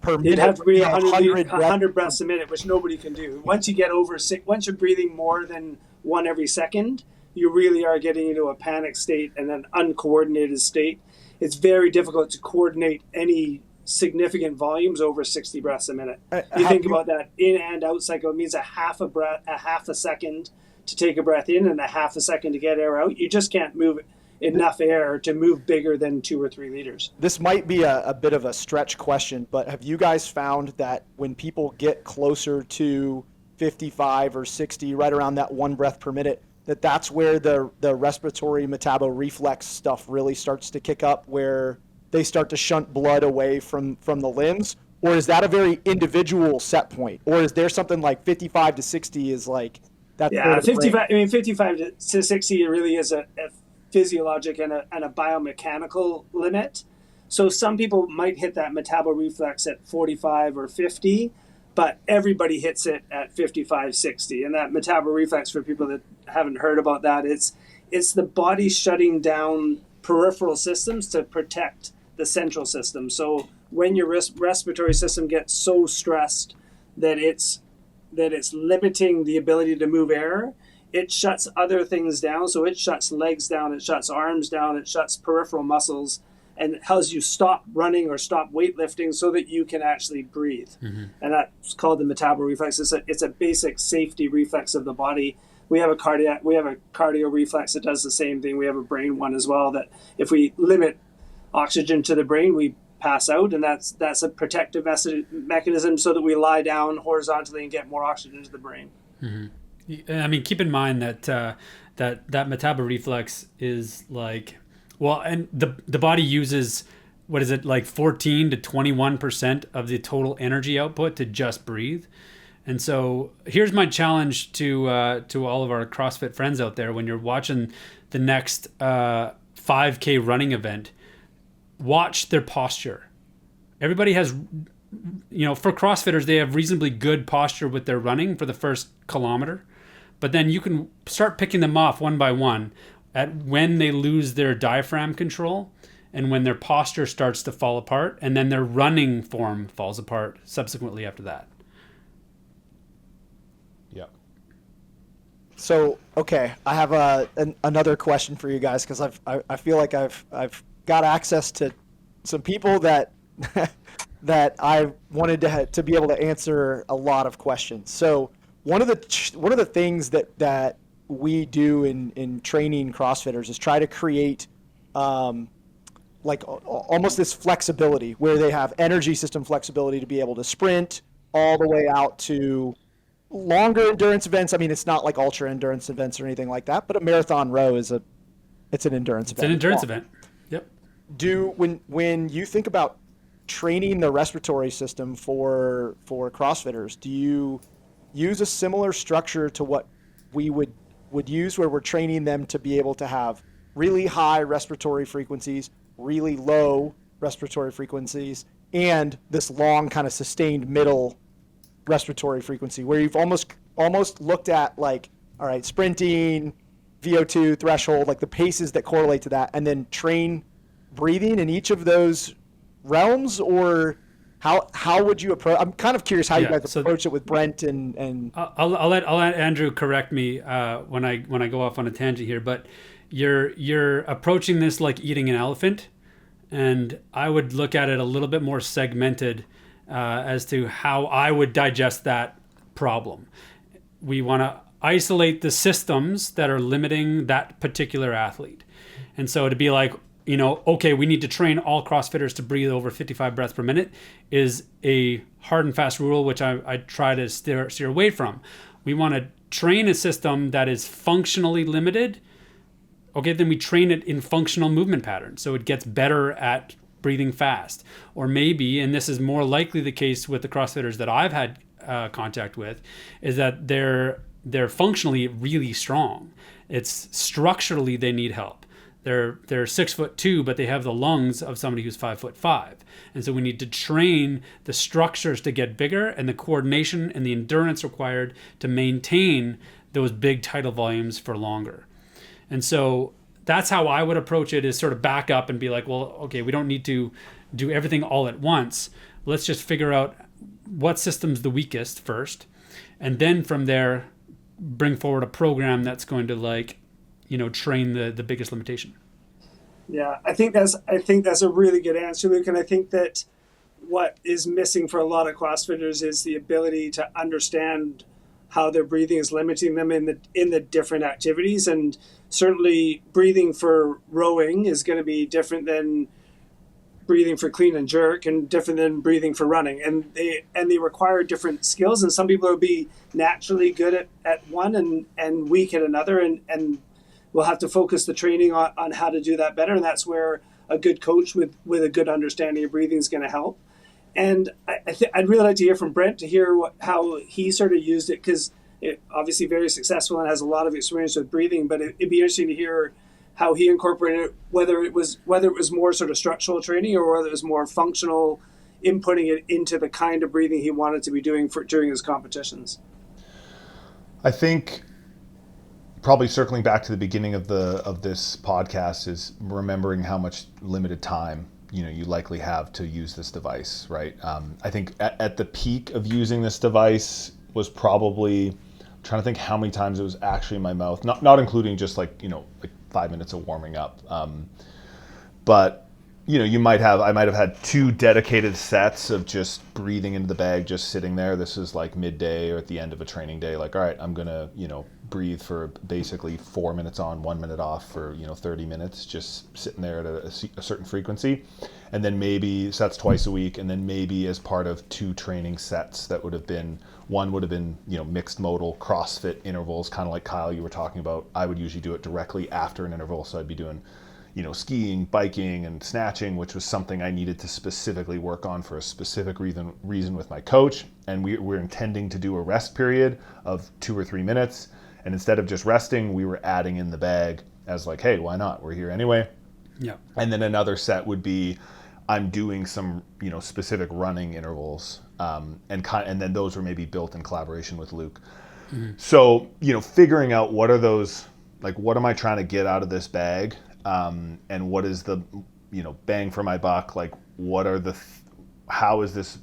per minute, you'd have to breathe 100 breaths a minute, which nobody can do. Once you get over once you're breathing more than one every second, you really are getting into a panic state and an uncoordinated state. It's very difficult to coordinate any significant volumes over 60 breaths a minute. You think about that in and out cycle. It means a half a second to take a breath in and a half a second to get air out. You just can't move enough air to move bigger than 2 or 3 liters. This might be a bit of a stretch question, but have you guys found that when people get closer to 55 or 60, right around that 1 breath per minute, that's where the respiratory metaboreflex stuff really starts to kick up, where they start to shunt blood away from the limbs? Or is that a very individual set point? Or is there something like 55 to 60 is like that? Yeah, 55. I mean, 55 to 60 really is a physiologic and a biomechanical limit. So some people might hit that metabolic reflex at 45 or 50, but everybody hits it at 55, 60. And that metabolic reflex, for people that haven't heard about that, it's the body shutting down peripheral systems to protect the central system. So when your respiratory system gets so stressed that it's limiting the ability to move air, it shuts other things down. So it shuts legs down, it shuts arms down, it shuts peripheral muscles, and it tells you stop running or stop weightlifting so that you can actually breathe. And that's called the metabolic reflex. It's a basic safety reflex of the body. We have a cardio reflex that does the same thing. We have a brain one as well, that if we limit oxygen to the brain, we pass out, and that's a protective mechanism so that we lie down horizontally and get more oxygen to the brain. I mean, keep in mind that that metabolic reflex is like, well, and the body uses, what is it, like 14 to 21% of the total energy output to just breathe. And so here's my challenge to all of our CrossFit friends out there: when you're watching the next 5K running event, watch their posture. Everybody has, for CrossFitters, they have reasonably good posture with their running for the first kilometer, but then you can start picking them off one by one at when they lose their diaphragm control and when their posture starts to fall apart, and then their running form falls apart subsequently after that. Yeah. So, okay, I have another question for you guys, because I feel like I've got access to some people that that I wanted to be able to answer a lot of questions. So one of the things that we do in training CrossFitters is try to create like almost this flexibility where they have energy system flexibility to be able to sprint all the way out to longer endurance events. I mean, it's not like ultra endurance events or anything like that, but a marathon row it's an endurance event. It's an endurance event. Yep. When you think about training the respiratory system for CrossFitters, do you use a similar structure to what we would use, where we're training them to be able to have really high respiratory frequencies, really low respiratory frequencies, and this long kind of sustained middle respiratory frequency, where you've almost looked at, like, all right, sprinting, VO2 threshold, like the paces that correlate to that, and then train breathing in each of those realms? Or how would you approach? I'm kind of curious how you guys approach it with Brent and I'll let Andrew correct me when I go off on a tangent here, but you're approaching this like eating an elephant, and I would look at it a little bit more segmented as to how I would digest that problem. We want to isolate the systems that are limiting that particular athlete. And so to be like, okay, we need to train all CrossFitters to breathe over 55 breaths per minute is a hard and fast rule, which I try to steer away from. We want to train a system that is functionally limited. Okay, then we train it in functional movement patterns, so it gets better at breathing fast. Or maybe, and this is more likely the case with the CrossFitters that I've had contact with, is that they're functionally really strong. It's structurally they need help. They're 6'2", but they have the lungs of somebody who's 5'5". And so we need to train the structures to get bigger, and the coordination and the endurance required to maintain those big tidal volumes for longer. And so that's how I would approach it, is sort of back up and be like, well, okay, we don't need to do everything all at once. Let's just figure out what system's the weakest first. And then from there, bring forward a program that's going to train the biggest limitation. Yeah, I think that's a really good answer, Luke. And I think that what is missing for a lot of CrossFitters is the ability to understand how their breathing is limiting them in the different activities. And certainly breathing for rowing is going to be different than breathing for clean and jerk, and different than breathing for running. And they require different skills. And some people will be naturally good at one and weak at another. And we'll have to focus the training on how to do that better. And that's where a good coach with a good understanding of breathing is going to help. And I'd really like to hear from Brent, to hear how he sort of used it, because it obviously very successful and has a lot of experience with breathing. But it'd be interesting to hear how he incorporated it, whether it was more sort of structural training or whether it was more functional, inputting it into the kind of breathing he wanted to be doing during his competitions. I think probably circling back to the beginning of this podcast is remembering how much limited time you likely have to use this device, right? I think at the peak of using this device was probably, I'm trying to think how many times it was actually in my mouth, not including just like 5 minutes of warming up, but I might have had 2 dedicated sets of just breathing into the bag, just sitting there. This is like midday or at the end of a training day. Like, all right, I'm gonna, breathe for basically 4 minutes on, 1 minute off for 30 minutes, just sitting there at a certain frequency, and then maybe sets twice a week, and then maybe as part of 2 training sets that would have been mixed modal CrossFit intervals, kind of like Kyle you were talking about. I would usually do it directly after an interval, so I'd be doing skiing, biking, and snatching, which was something I needed to specifically work on for a specific reason with my coach. And we're intending to do a rest period of 2 or 3 minutes. And instead of just resting, we were adding in the bag as like, hey, why not? We're here anyway. Yeah. And then another set would be, I'm doing some, specific running intervals. And then those were maybe built in collaboration with Luke. Mm-hmm. So, figuring out what are those, like, what am I trying to get out of this bag? And what is the, bang for my buck? Like, what are how is this,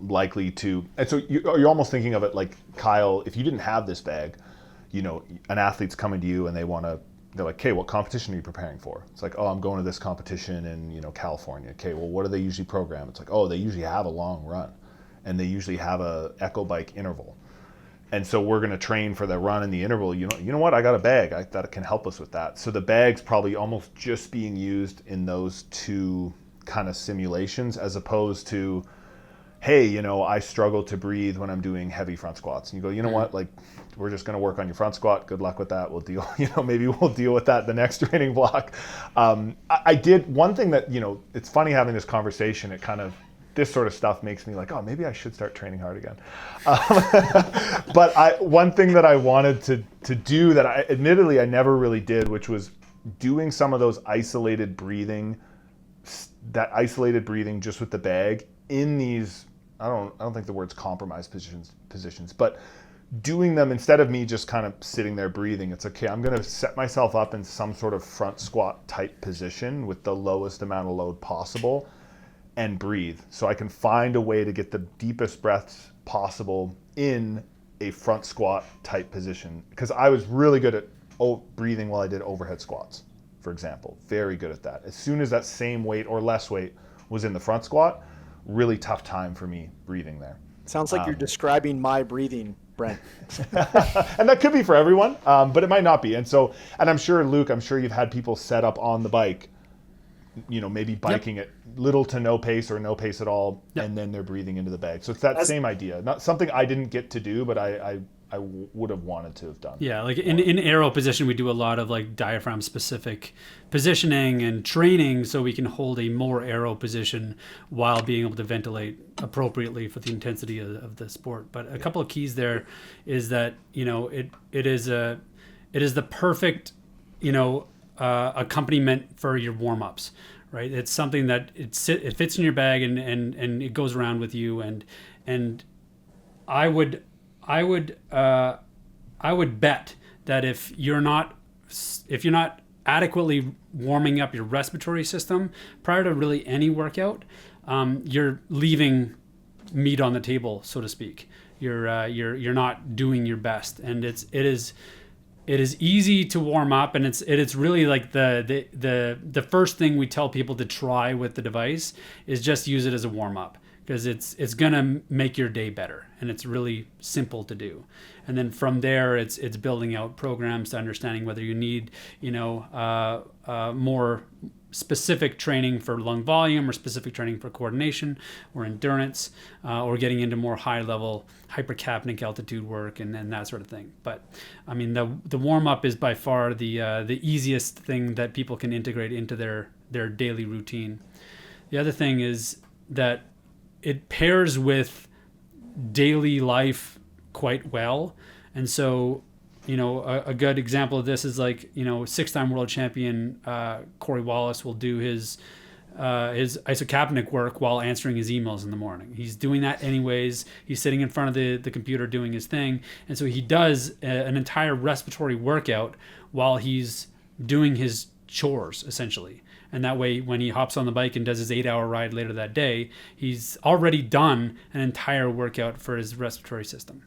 likely to, and so you're almost thinking of it like, Kyle, if you didn't have this bag, an athlete's coming to you and they're like, okay, what competition are you preparing for? It's like, oh, I'm going to this competition in, California. Okay, well, what do they usually program? It's like, oh, they usually have a long run and they usually have a echo bike interval. And so we're going to train for the run and the interval. You know what? I got a bag that can help us with that. So the bag's probably almost just being used in those 2 kind of simulations, as opposed to, hey, I struggle to breathe when I'm doing heavy front squats. And you go, what? Like, we're just going to work on your front squat. Good luck with that. We'll deal, maybe we'll deal with that the next training block. I did one thing that, it's funny having this conversation. It kind of, this sort of stuff makes me like, oh, maybe I should start training hard again. But one thing that I wanted to do that I admittedly I never really did, which was doing some of those isolated breathing just with the bag in these, I don't think the word's compromised positions, but doing them instead of me just kind of sitting there breathing. It's okay, I'm going to set myself up in some sort of front squat type position with the lowest amount of load possible and breathe, so I can find a way to get the deepest breaths possible in a front squat type position. Because I was really good at breathing while I did overhead squats, for example. Very good at that. As soon as that same weight or less weight was in the front squat, really tough time for me breathing there. Sounds like you're describing my breathing, Brent. And that could be for everyone, but it might not be. And I'm sure, Luke, you've had people set up on the bike, maybe biking at little to no pace or no pace at all, and then they're breathing into the bag. So it's that same idea. Not something I didn't get to do, but I would have wanted to have done. Yeah, like in aero position, we do a lot of like diaphragm specific positioning and training so we can hold a more aero position while being able to ventilate appropriately for the intensity of the sport. But a couple of keys there is that, it is the perfect, accompaniment for your warm-ups, right? It's something that it fits in your bag and it goes around with you. And I would bet that if you're not adequately warming up your respiratory system prior to really any workout, you're leaving meat on the table, so to speak. You're not doing your best, and it is easy to warm up, and it's really like the first thing we tell people to try with the device is just use it as a warm up, because it's gonna make your day better, and it's really simple to do. And then from there, it's building out programs to understanding whether you need more specific training for lung volume or specific training for coordination or endurance, or getting into more high level hypercapnic altitude work and that sort of thing. But I mean, the warm up is by far the easiest thing that people can integrate into their daily routine. The other thing is that it pairs with daily life quite well. And so a good example of this is like, 6-time world champion Corey Wallace will do his isocapnic work while answering his emails in the morning. He's doing that anyways. He's sitting in front of the computer doing his thing. And so he does an entire respiratory workout while he's doing his chores, essentially. And that way, when he hops on the bike and does his 8-hour ride later that day, he's already done an entire workout for his respiratory system.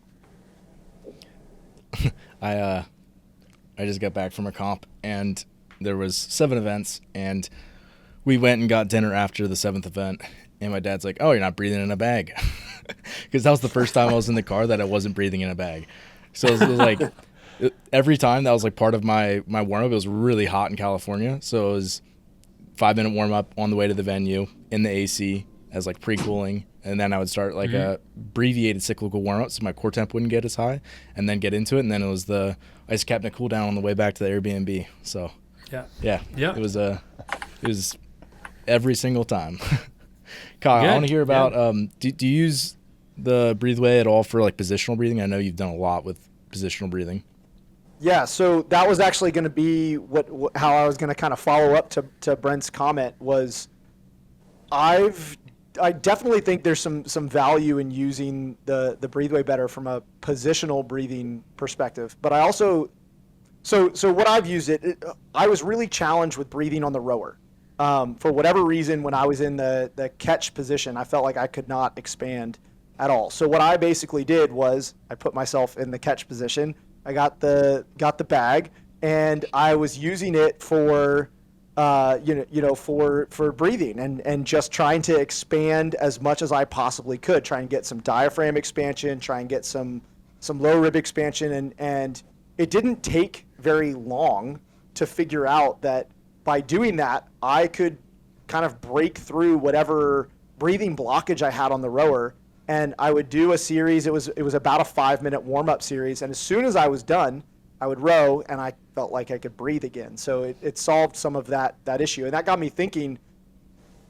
I just got back from a comp, and there was 7 events, and we went and got dinner after the 7th event, and my dad's like, "Oh, you're not breathing in a bag," because that was the first time I was in the car that I wasn't breathing in a bag. So it was like every time that was like part of my warm up. It was really hot in California, so it was 5-minute warm up on the way to the venue in the AC as like pre-cooling, and then I would start like a abbreviated cyclical warm up so my core temp wouldn't get as high, and then get into it, and then it was the Isocapnic cool down on the way back to the Airbnb. So yeah, it was every single time. Kyle, I want to hear about do you use the Breathe Way at all for like positional breathing? I know you've done a lot with positional breathing. Yeah, so that was actually going to be how I was going to kind of follow up to Brent's comment was I definitely think there's some value in using the Breathe Way Better from a positional breathing perspective. But I also, so what I've used I was really challenged with breathing on the rower. For whatever reason, when I was in the catch position, I felt like I could not expand at all. So what I basically did was I put myself in the catch position. I got the bag, and I was using it for for breathing and just trying to expand as much as I possibly could, try and get some diaphragm expansion, try and get some low rib expansion, and it didn't take very long to figure out that by doing that I could kind of break through whatever breathing blockage I had on the rower. And I would do a series. It was about a 5-minute warm-up series. And as soon as I was done, I would row, and I felt like I could breathe again. So it solved some of that issue. And that got me thinking,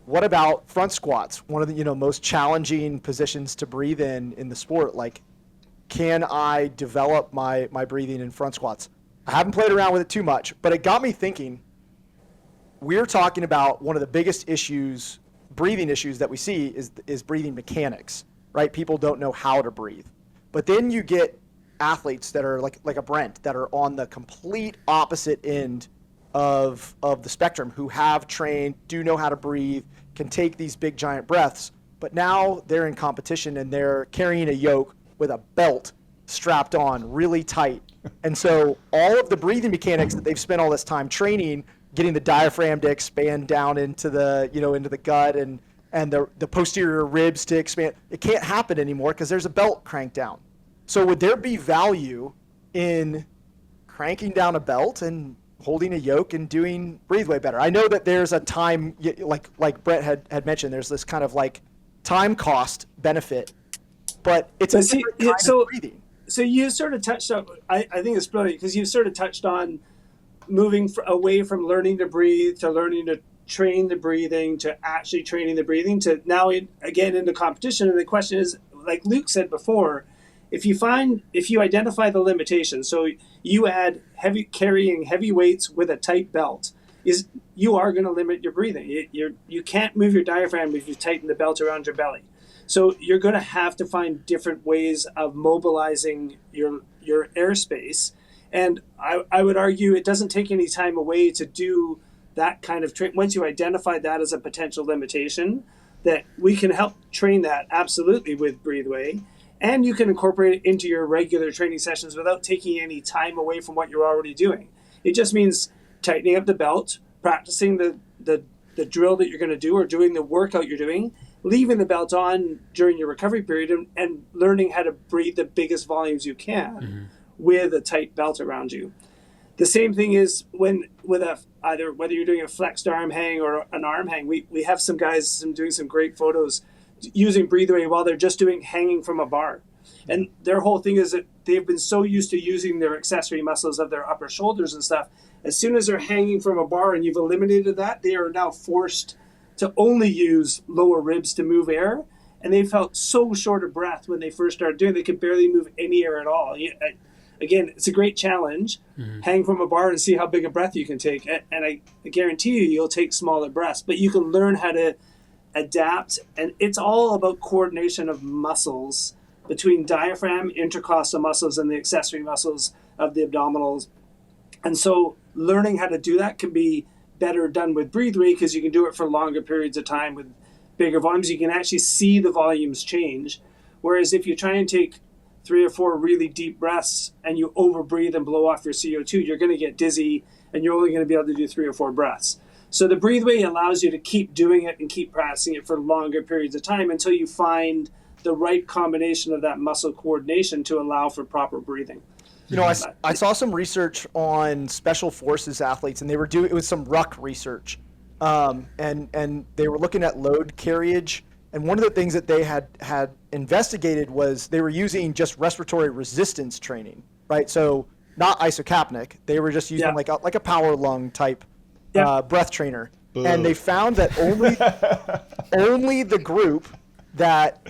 what about front squats? One of the most challenging positions to breathe in the sport. Like, can I develop my breathing in front squats? I haven't played around with it too much, but it got me thinking. We're talking about one of the biggest issues, breathing issues that we see is breathing mechanics. Right? People don't know how to breathe. But then you get athletes that are like a Brent that are on the complete opposite end of the spectrum, who have trained, do know how to breathe, can take these big giant breaths, but now they're in competition and they're carrying a yoke with a belt strapped on really tight. And so all of the breathing mechanics that they've spent all this time training, getting the diaphragm to expand down into the into the gut and the posterior ribs to expand, it can't happen anymore because there's a belt cranked down. So would there be value in cranking down a belt and holding a yoke and doing Breathe Way Better? I know that there's a time, like Brent had mentioned, there's this kind of like time cost benefit, but it's a different kind of breathing. So you sort of touched on, I think it's brilliant because you sort of touched on moving away from learning to breathe to learning to train the breathing to actually training the breathing to now again into competition. And the question is, like Luke said before, if you identify the limitation, so you add carrying heavy weights with a tight belt, you are going to limit your breathing. You can't move your diaphragm if you tighten the belt around your belly. So you're going to have to find different ways of mobilizing your airspace. And I would argue it doesn't take any time away to do that kind of once you identify that as a potential limitation, that we can help train that absolutely with Breathe Way, and you can incorporate it into your regular training sessions without taking any time away from what you're already doing. It just means tightening up the belt, practicing the drill that you're going to do or doing the workout you're doing, leaving the belt on during your recovery period, and learning how to breathe the biggest volumes you can with a tight belt around you. The same thing is whether you're doing a flexed arm hang or an arm hang. We have some guys doing some great photos using Breathe Way while they're just doing hanging from a bar. And their whole thing is that they've been so used to using their accessory muscles of their upper shoulders and stuff. As soon as they're hanging from a bar and you've eliminated that, they are now forced to only use lower ribs to move air. And they felt so short of breath when they first started doing it. They could barely move any air at all. again, it's a great challenge. Hang from a bar and see how big a breath you can take. And I guarantee you'll take smaller breaths, but you can learn how to adapt. And it's all about coordination of muscles between diaphragm, intercostal muscles, and the accessory muscles of the abdominals. And so learning how to do that can be better done with Breathe Way because you can do it for longer periods of time with bigger volumes. You can actually see the volumes change. Whereas if you try and take 3 or 4 really deep breaths and you over breathe and blow off your CO2, you're going to get dizzy and you're only going to be able to do 3 or 4 breaths. So the Breathe Way allows you to keep doing it and keep practicing it for longer periods of time until you find the right combination of that muscle coordination to allow for proper breathing. I saw some research on special forces athletes, and it was some ruck research, and they were looking at load carriage. And one of the things that they had investigated was they were using just respiratory resistance training, right? So not isocapnic, they were just using like a power lung type breath trainer. Boo. And they found that only the group that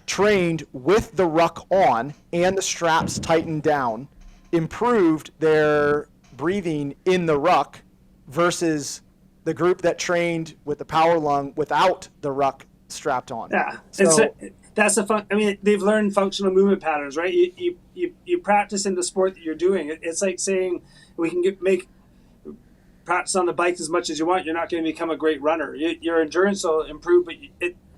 trained with the ruck on and the straps tightened down improved their breathing in the ruck versus the group that trained with the power lung without the ruck strapped on. Yeah, so they've learned functional movement patterns, right? You practice in the sport that you're doing. It's like saying we can make practice on the bike as much as you want. You're not going to become a great runner. Your endurance will improve, but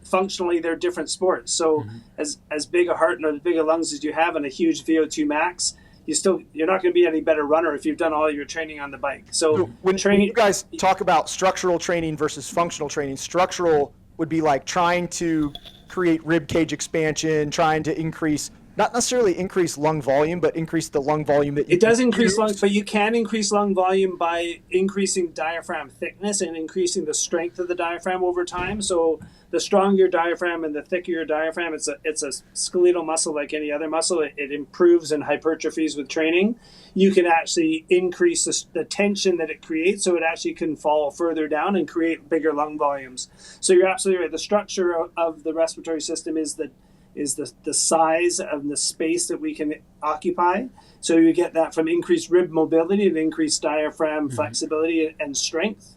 functionally they're different sports. So as big a heart and as big a lungs as you have and a huge VO2 max, you're not going to be any better runner if you've done all your training on the bike. So when you guys talk about structural training versus functional training, structural would be like trying to create rib cage expansion, trying to not necessarily increase lung volume, but increase the lung volume that you It does increase lung, but you can increase lung volume by increasing diaphragm thickness and increasing the strength of the diaphragm over time. So the stronger your diaphragm and the thicker your diaphragm, it's a skeletal muscle like any other muscle. It improves and hypertrophies with training. You can actually increase the tension that it creates, so it actually can fall further down and create bigger lung volumes. So you're absolutely right. The structure of the respiratory system is the size of the space that we can occupy. So you get that from increased rib mobility and increased diaphragm flexibility and strength.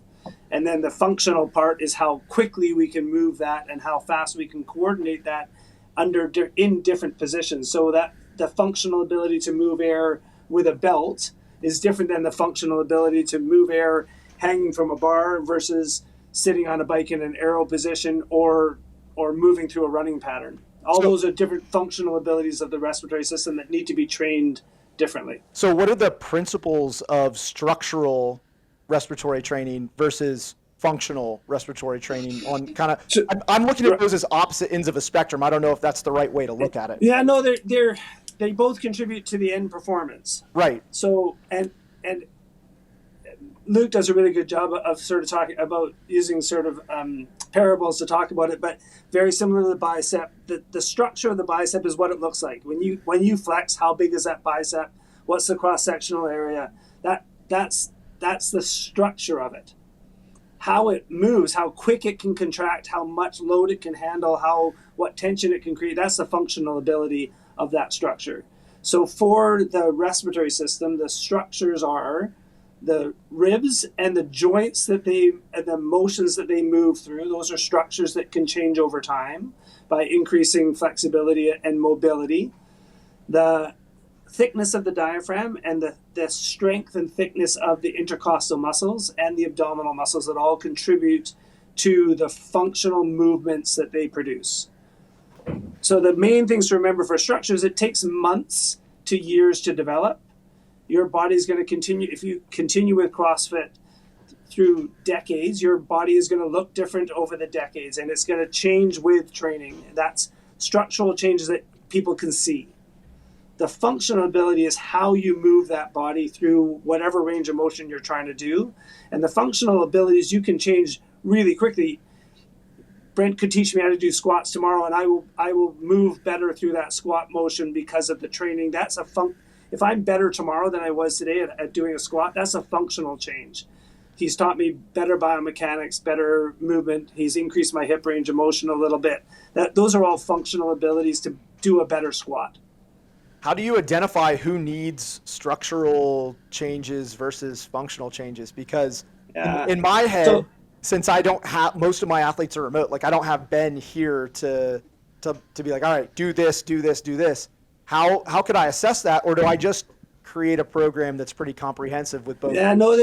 And then the functional part is how quickly we can move that and how fast we can coordinate that in different positions. So that the functional ability to move air with a belt is different than the functional ability to move air hanging from a bar versus sitting on a bike in an aero position or moving through a running pattern. All those are different functional abilities of the respiratory system that need to be trained differently. So what are the principles of structural respiratory training versus functional respiratory training on kind of, I'm looking at those as opposite ends of a spectrum. I don't know if that's the right way to look at it. Yeah, no, they both contribute to the end performance. Right. So, and Luke does a really good job of sort of talking about using sort of parables to talk about it, but very similar to the bicep. The structure of the bicep is what it looks like. When you flex, how big is that bicep? What's the cross-sectional area? That's the structure of it. How it moves, how quick it can contract, how much load it can handle, what tension it can create. That's the functional ability of that structure. So for the respiratory system, the structures are the ribs and the joints and the motions that they move through. Those are structures that can change over time by increasing flexibility and mobility. The thickness of the diaphragm and the strength and thickness of the intercostal muscles and the abdominal muscles that all contribute to the functional movements that they produce. So the main things to remember for structures, it takes months to years to develop. Your body's going to continue, if you continue with CrossFit through decades, your body is going to look different over the decades, and it's going to change with training. That's structural changes that people can see. The functional ability is how you move that body through whatever range of motion you're trying to do. And the functional abilities you can change really quickly. Brent could teach me how to do squats tomorrow, and I will move better through that squat motion because of the training. If I'm better tomorrow than I was today at doing a squat, that's a functional change. He's taught me better biomechanics, better movement. He's increased my hip range of motion a little bit. Those are all functional abilities to do a better squat. How do you identify who needs structural changes versus functional changes? Because in my head, So- since I don't have, most of my athletes are remote, like I don't have Ben here to be like, all right, do this, do this, do this. How could I assess that? Or do I just create a program that's pretty comprehensive with both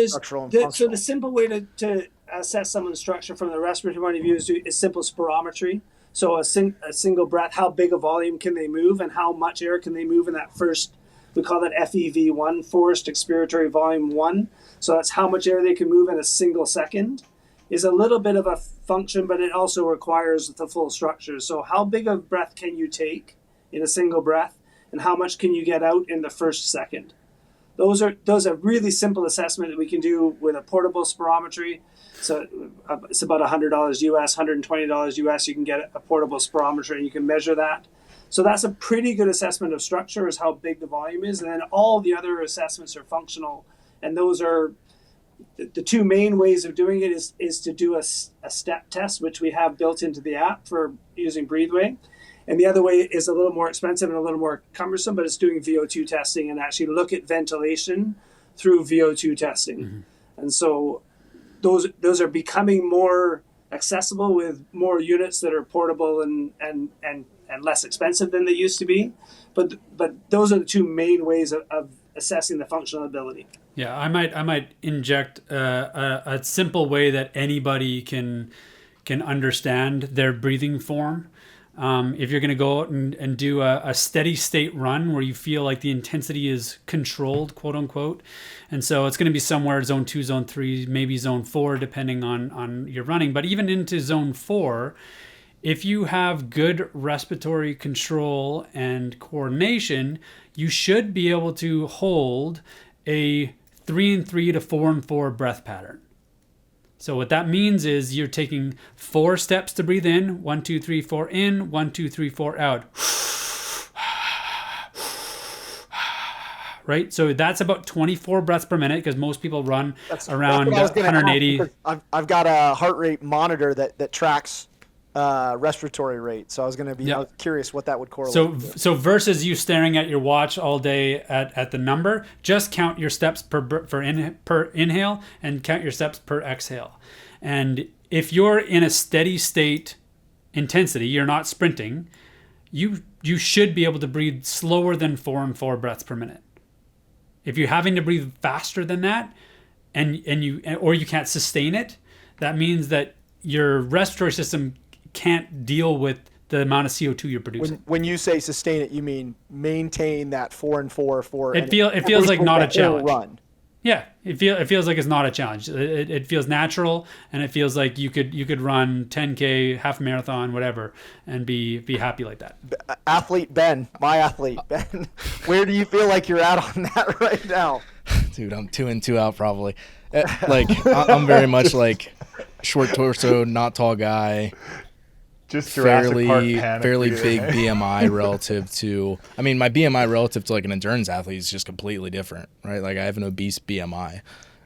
structural and functional? So the simple way to assess someone's structure from the respiratory point of view is simple spirometry. So a single breath, how big a volume can they move and how much air can they move in that first, we call that FEV1, forced expiratory volume 1. So that's how much air they can move in a single second. Is a little bit of a function, but it also requires the full structure. So how big of breath can you take in a single breath and how much can you get out in the first second? Those are really simple assessment that we can do with a portable spirometry. So it's about $100 US, $120 US. You can get a portable spirometer and you can measure that. So that's a pretty good assessment of structure, is how big the volume is. And then all the other assessments are functional. And those are the two main ways of doing it is to do a step test, which we have built into the app for using BreatheWay. And the other way is a little more expensive and a little more cumbersome, but it's doing VO2 testing and actually look at ventilation through VO2 testing. Mm-hmm. And so those are becoming more accessible with more units that are portable and less expensive than they used to be. But those are the two main ways of assessing the functional ability. Yeah, I might inject a simple way that anybody can understand their breathing form. If you're going to go out and do a steady state run where you feel like the intensity is controlled, quote unquote, and so it's going to be somewhere zone 2, zone 3, maybe zone 4, depending on your running. But even into zone 4, if you have good respiratory control and coordination, you should be able to hold a 3-3 to 4-4 breath pattern. So what that means is you're taking 4 steps to breathe in, 1, 2, 3, 4 in, 1, 2, 3, 4 out. Right? So that's about 24 breaths per minute because most people run around 180. I've got a heart rate monitor that tracks respiratory rate. So I was going to be I was curious what that would correlate to. So versus you staring at your watch all day at the number, just count your steps per inhale and count your steps per exhale. And if you're in a steady state intensity, you're not sprinting, you should be able to breathe slower than 4 breaths per minute. If you're having to breathe faster than that and you can't sustain it, that means that your respiratory system can't deal with the amount of CO2 you're producing. When you say sustain it, you mean maintain that 4-4. It feels like not a challenge. Run. Yeah, it feels like it's not a challenge. It feels natural, and it feels like you could run 10K, half marathon, whatever, and be happy like that. Athlete Ben, my athlete Ben, where do you feel like you're at on that right now? Dude, I'm 2 in, 2 out probably. Like I'm very much like short torso, not tall guy. Just fairly big BMI relative to, I mean, my BMI relative to like an endurance athlete is just completely different, right? Like I have an obese BMI.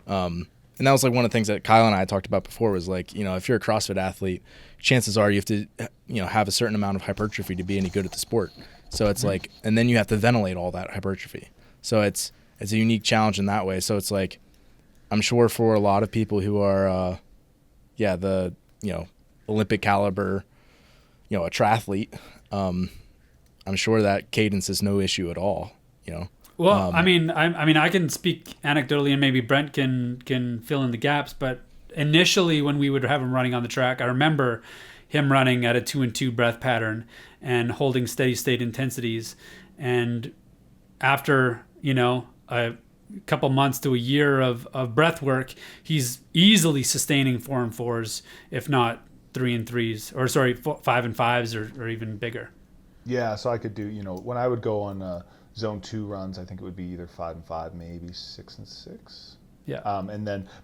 And that was like one of the things that Kyle and I talked about before was like, if you're a CrossFit athlete, chances are you have to, have a certain amount of hypertrophy to be any good at the sport. So it's like, and then you have to ventilate all that hypertrophy. So it's a unique challenge in that way. So it's like, I'm sure for a lot of people who are, the, Olympic caliber, a triathlete, I'm sure that cadence is no issue at all, Well, I mean, I can speak anecdotally, and maybe Brent can fill in the gaps. But initially, when we would have him running on the track, I remember him running at a 2-2 breath pattern and holding steady state intensities. And after a couple months to a year of breath work, he's easily sustaining 4-4s, if not 3-3s, or 5-5s, or even bigger. Yeah, so I could do, when I would go on zone 2 runs, I think it would be either 5-5, maybe 6-6. Yeah.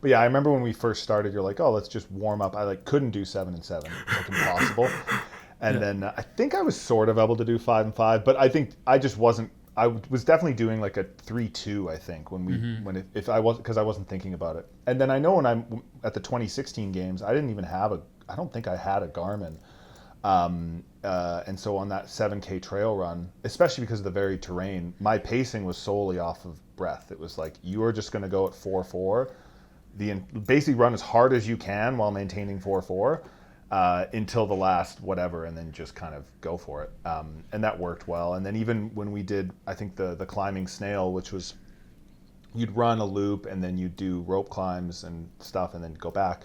But yeah, I remember when we first started, you're like, oh, let's just warm up. I couldn't do 7-7, like impossible. And then I think I was sort of able to do 5-5, but I think I just wasn't. I was definitely doing like a 3-2, I think, because I wasn't thinking about it. And then I know when I'm at the 2016 games, I don't think I had a Garmin. And so on that 7K trail run, especially because of the varied terrain, my pacing was solely off of breath. It was like, you are just going to go at 4-4, basically run as hard as you can while maintaining 4-4 until the last whatever, and then just kind of go for it. And that worked well. And then even when we did, I think the climbing snail, which was, you'd run a loop and then you'd do rope climbs and stuff and then go back.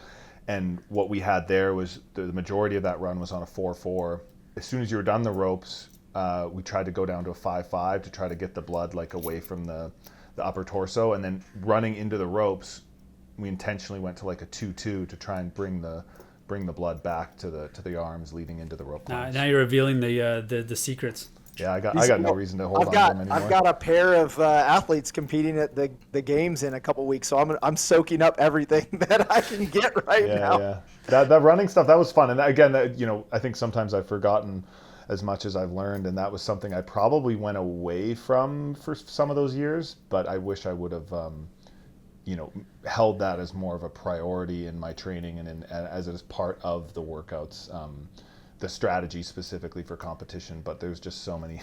And what we had there was the majority of that run was on a 4-4. As soon as you were done the ropes, we tried to go down to a 5-5 to try to get the blood like away from the upper torso. And then running into the ropes, we intentionally went to like a 2-2 to try and bring the blood back to the arms leading into the rope climbs. Now you're revealing the secrets. Yeah, I got no reason to hold on to them anymore. I've got a pair of athletes competing at the games in a couple weeks, so I'm soaking up everything that I can get now. Yeah, that running stuff, that was fun. And again, I think sometimes I've forgotten as much as I've learned, and that was something I probably went away from for some of those years. But I wish I would have, held that as more of a priority in my training and as it is part of the workouts. The strategy specifically for competition, but there's just so many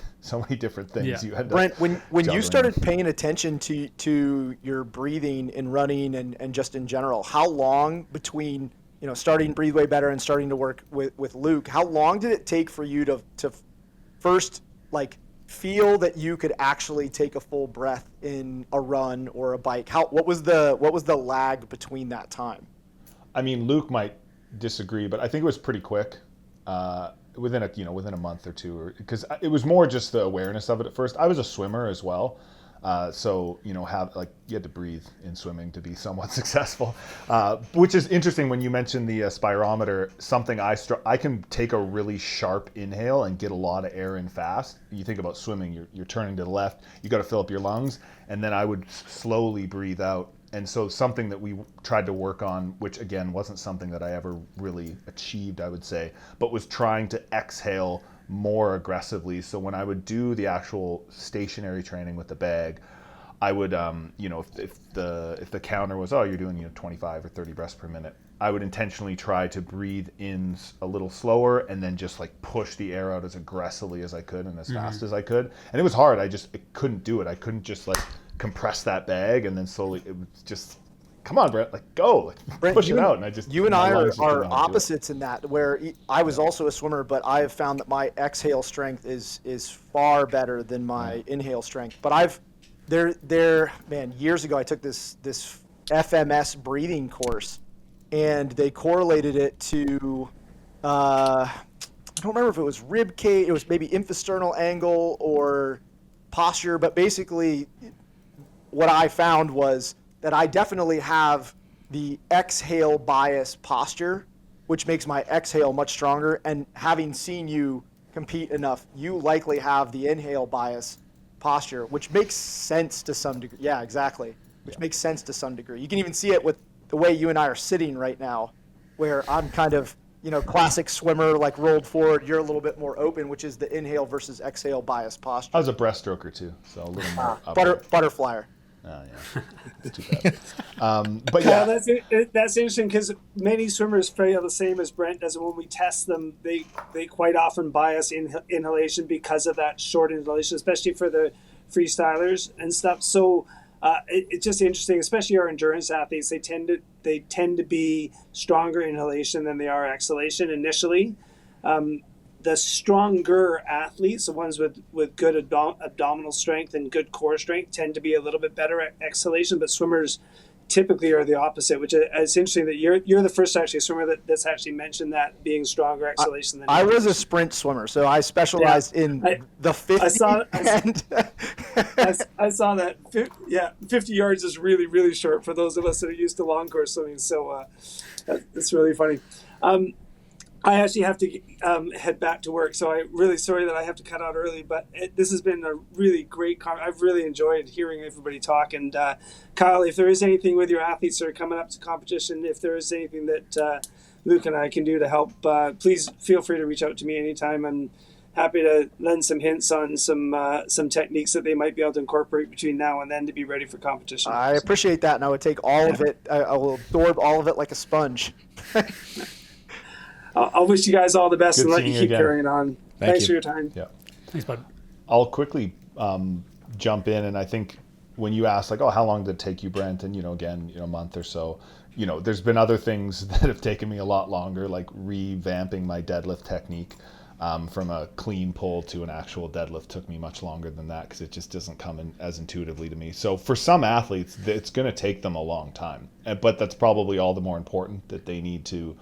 different things you had to. Brent, when you started paying attention to your breathing and running and just in general, how long between starting Breathe Way Better and starting to work with Luke, how long did it take for you to first like feel that you could actually take a full breath in a run or a bike? What was the lag between that time? I mean, Luke might disagree, but I think it was pretty quick. Within a month or two, because it was more just the awareness of it at first. I was a swimmer as well, so you had to breathe in swimming to be somewhat successful, which is interesting when you mentioned the spirometer. Something I can take a really sharp inhale and get a lot of air in fast. You think about swimming, you're turning to the left, you got to fill up your lungs, and then I would slowly breathe out. And so something that we tried to work on, which again wasn't something that I ever really achieved, I would say, but was trying to exhale more aggressively. So when I would do the actual stationary training with the bag, I would, if the counter was, you're doing 25 or 30 breaths per minute, I would intentionally try to breathe in a little slower and then just like push the air out as aggressively as I could and as fast as I could. And it was hard. I couldn't do it. I couldn't just like compress that bag and then slowly it was just, come on, Brent, like go, Brent, push it out. And you and I are opposites in that, where I was also a swimmer, but I have found that my exhale strength is far better than my inhale strength. But years ago I took this FMS breathing course, and they correlated it to I don't remember if it was rib cage, it was maybe infrasternal angle or posture, but basically what I found was that I definitely have the exhale bias posture, which makes my exhale much stronger. And having seen you compete enough, you likely have the inhale bias posture, which makes sense to some degree. Yeah, exactly. Which makes sense to some degree. You can even see it with the way you and I are sitting right now, where I'm kind of, classic swimmer, like rolled forward. You're a little bit more open, which is the inhale versus exhale bias posture. I was a breaststroker too, so a little more butterflyer. Oh yeah, it's too bad. But yeah, that's interesting because many swimmers feel the same as Brent does. When we test them, they quite often bias inhalation because of that short inhalation, especially for the freestylers and stuff. So it's just interesting, especially our endurance athletes. They tend to be stronger inhalation than they are exhalation initially. The stronger athletes, the ones with good abdominal strength and good core strength, tend to be a little bit better at exhalation, but swimmers typically are the opposite, which is interesting that you're the first actually swimmer that's actually mentioned that being stronger exhalation than I was a sprint swimmer, so I specialized in the 50. I saw that. 50 yards is really, really short for those of us that are used to long course swimming, so it's really funny. I actually have to head back to work, so I'm really sorry that I have to cut out early, but this has been a really great I've really enjoyed hearing everybody talk. And Kyle, if there is anything with your athletes that are coming up to competition, if there is anything that Luke and I can do to help, please feel free to reach out to me anytime. I'm happy to lend some hints on some techniques that they might be able to incorporate between now and then to be ready for competition. I appreciate that, and I would take all of it. I will absorb all of it like a sponge. I'll wish you guys all the best Good and let seeing you you keep again. carrying on. Thanks you. for your time. Yeah. Thanks, bud. I'll quickly jump in, and I think when you asked like, oh, how long did it take you, Brent? And again, a month or so. There's been other things that have taken me a lot longer, like revamping my deadlift technique from a clean pull to an actual deadlift took me much longer than that because it just doesn't come in as intuitively to me. So for some athletes, it's going to take them a long time, but that's probably all the more important that they need to,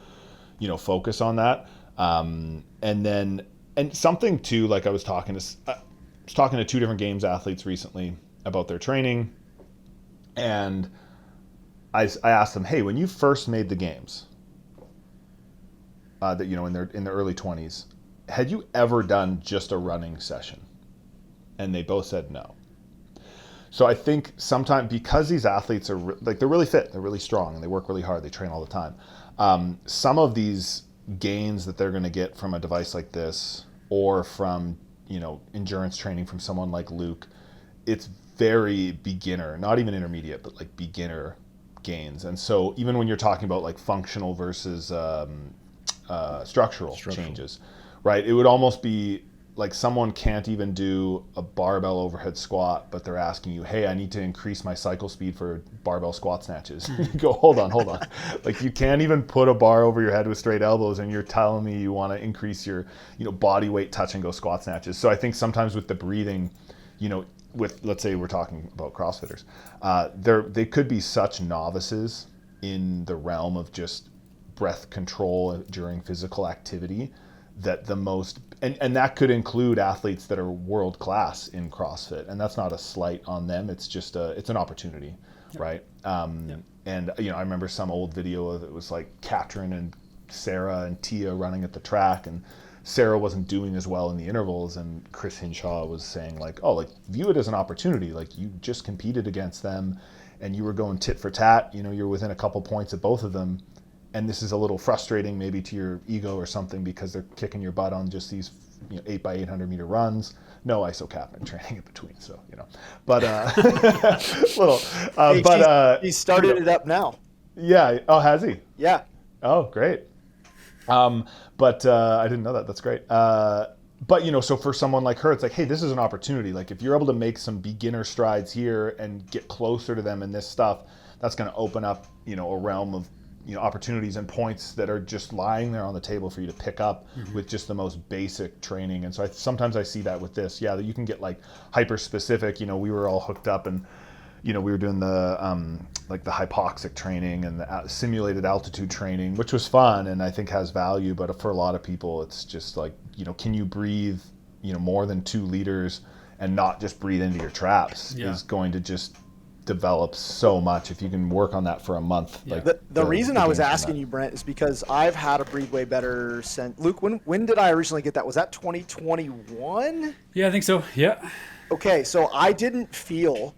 focus on that. And something too, like I was talking to two different games athletes recently about their training, and I asked them, hey, when you first made the games, that in their early 20s, had you ever done just a running session? And they both said no. So I think sometimes because these athletes are they're really fit, they're really strong, and they work really hard, they train all the time. Some of these gains that they're going to get from a device like this, or from endurance training from someone like Luke, it's very beginner, not even intermediate, but like beginner gains. And so even when you're talking about like functional versus structural changes, right? It would almost be like someone can't even do a barbell overhead squat, but they're asking you, hey, I need to increase my cycle speed for barbell squat snatches. You go, hold on. Like you can't even put a bar over your head with straight elbows, and you're telling me you want to increase your, body weight touch and go squat snatches. So I think sometimes with the breathing, with, let's say we're talking about CrossFitters, they could be such novices in the realm of just breath control during physical activity that the most, and that could include athletes that are world class in CrossFit, and that's not a slight on them. It's just it's an opportunity, right? And I remember some old video of it was like Katrin and Sarah and Tia running at the track, and Sarah wasn't doing as well in the intervals, and Chris Hinshaw was saying like, oh, like view it as an opportunity. Like you just competed against them, and you were going tit for tat. You're within a couple points of both of them. And this is a little frustrating maybe to your ego or something because they're kicking your butt on just these 8x800 meter runs. No isocapnic training in between, so but little. He started it up now. Yeah. Oh, has he? Yeah. Oh, great. But I didn't know that. That's great. But so for someone like her, it's like, hey, this is an opportunity. Like if you're able to make some beginner strides here and get closer to them in this stuff, that's going to open up a realm of opportunities and points that are just lying there on the table for you to pick up with just the most basic training. And so sometimes I see that with this, that you can get like hyper specific. We were all hooked up and we were doing the like the hypoxic training and the simulated altitude training, which was fun and I think has value. But for a lot of people, it's just like, can you breathe more than 2 liters and not just breathe into your traps is going to just develops so much if you can work on that for a month. Yeah. Like the reason I was asking you, Brent, is because I've had a Breathe Way Better since Luke. When did I originally get that? Was that 2021? Yeah, I think so. Yeah. Okay, so I didn't feel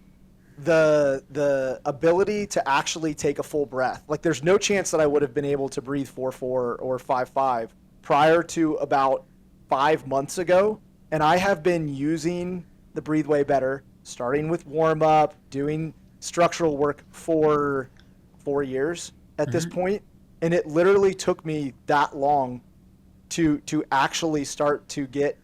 the ability to actually take a full breath. Like there's no chance that I would have been able to breathe 4-4 or 5-5 prior to about 5 months ago. And I have been using the Breathe Way Better, starting with warm up, doing structural work for 4 years at this point. And it literally took me that long to actually start to get,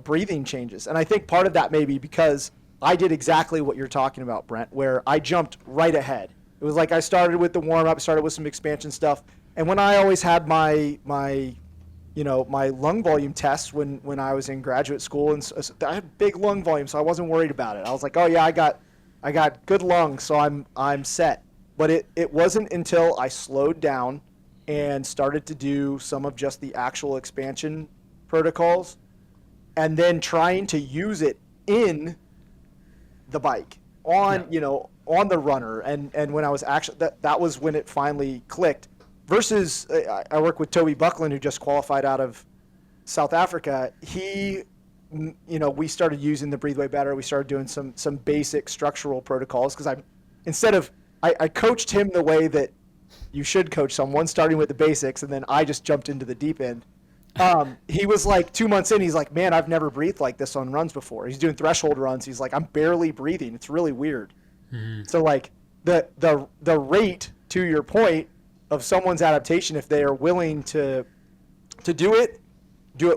breathing changes. And I think part of that may be because I did exactly what you're talking about, Brent, where I jumped right ahead. It was like I started with the warm up, started with some expansion stuff. And when I always had my lung volume tests when I was in graduate school, and so I had big lung volume, so I wasn't worried about it. I was like, oh yeah, I got good lungs, so I'm set. But it wasn't until I slowed down and started to do some of just the actual expansion protocols, and then trying to use it in the bike on the runner, and when I was actually that was when it finally clicked. Versus, I work with Toby Buckland, who just qualified out of South Africa. He, we started using the Breathe Way Better. We started doing some basic structural protocols because I coached him the way that you should coach someone, starting with the basics, and then I just jumped into the deep end. He was like 2 months in, he's like, man, I've never breathed like this on runs before. He's doing threshold runs. He's like, I'm barely breathing. It's really weird. So like the rate, to your point, of someone's adaptation if they are willing to do it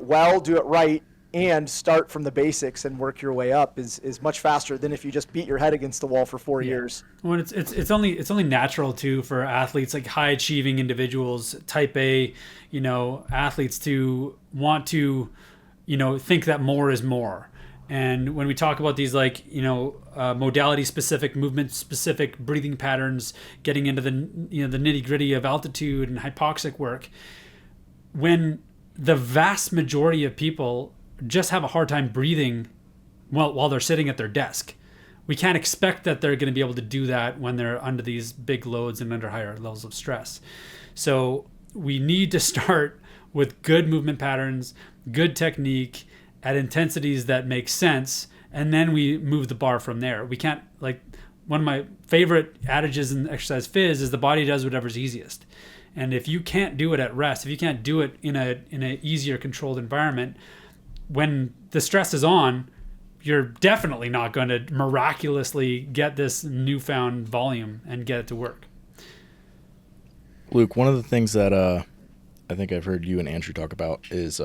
well, do it right, and start from the basics and work your way up is much faster than if you just beat your head against the wall for 4 years. Well, it's only natural too for athletes, like high achieving individuals, type A, athletes, to want to, think that more is more. And when we talk about these, modality specific, movement specific breathing patterns, getting into the nitty gritty of altitude and hypoxic work, when the vast majority of people just have a hard time breathing while they're sitting at their desk, we can't expect that they're going to be able to do that when they're under these big loads and under higher levels of stress. So we need to start with good movement patterns, good technique at intensities that make sense, and then we move the bar from there. We can't, one of my favorite adages in exercise phys is the body does whatever's easiest. And if you can't do it at rest, if you can't do it in a easier controlled environment, when the stress is on, you're definitely not going to miraculously get this newfound volume and get it to work. Luke, one of the things that I think I've heard you and Andrew talk about is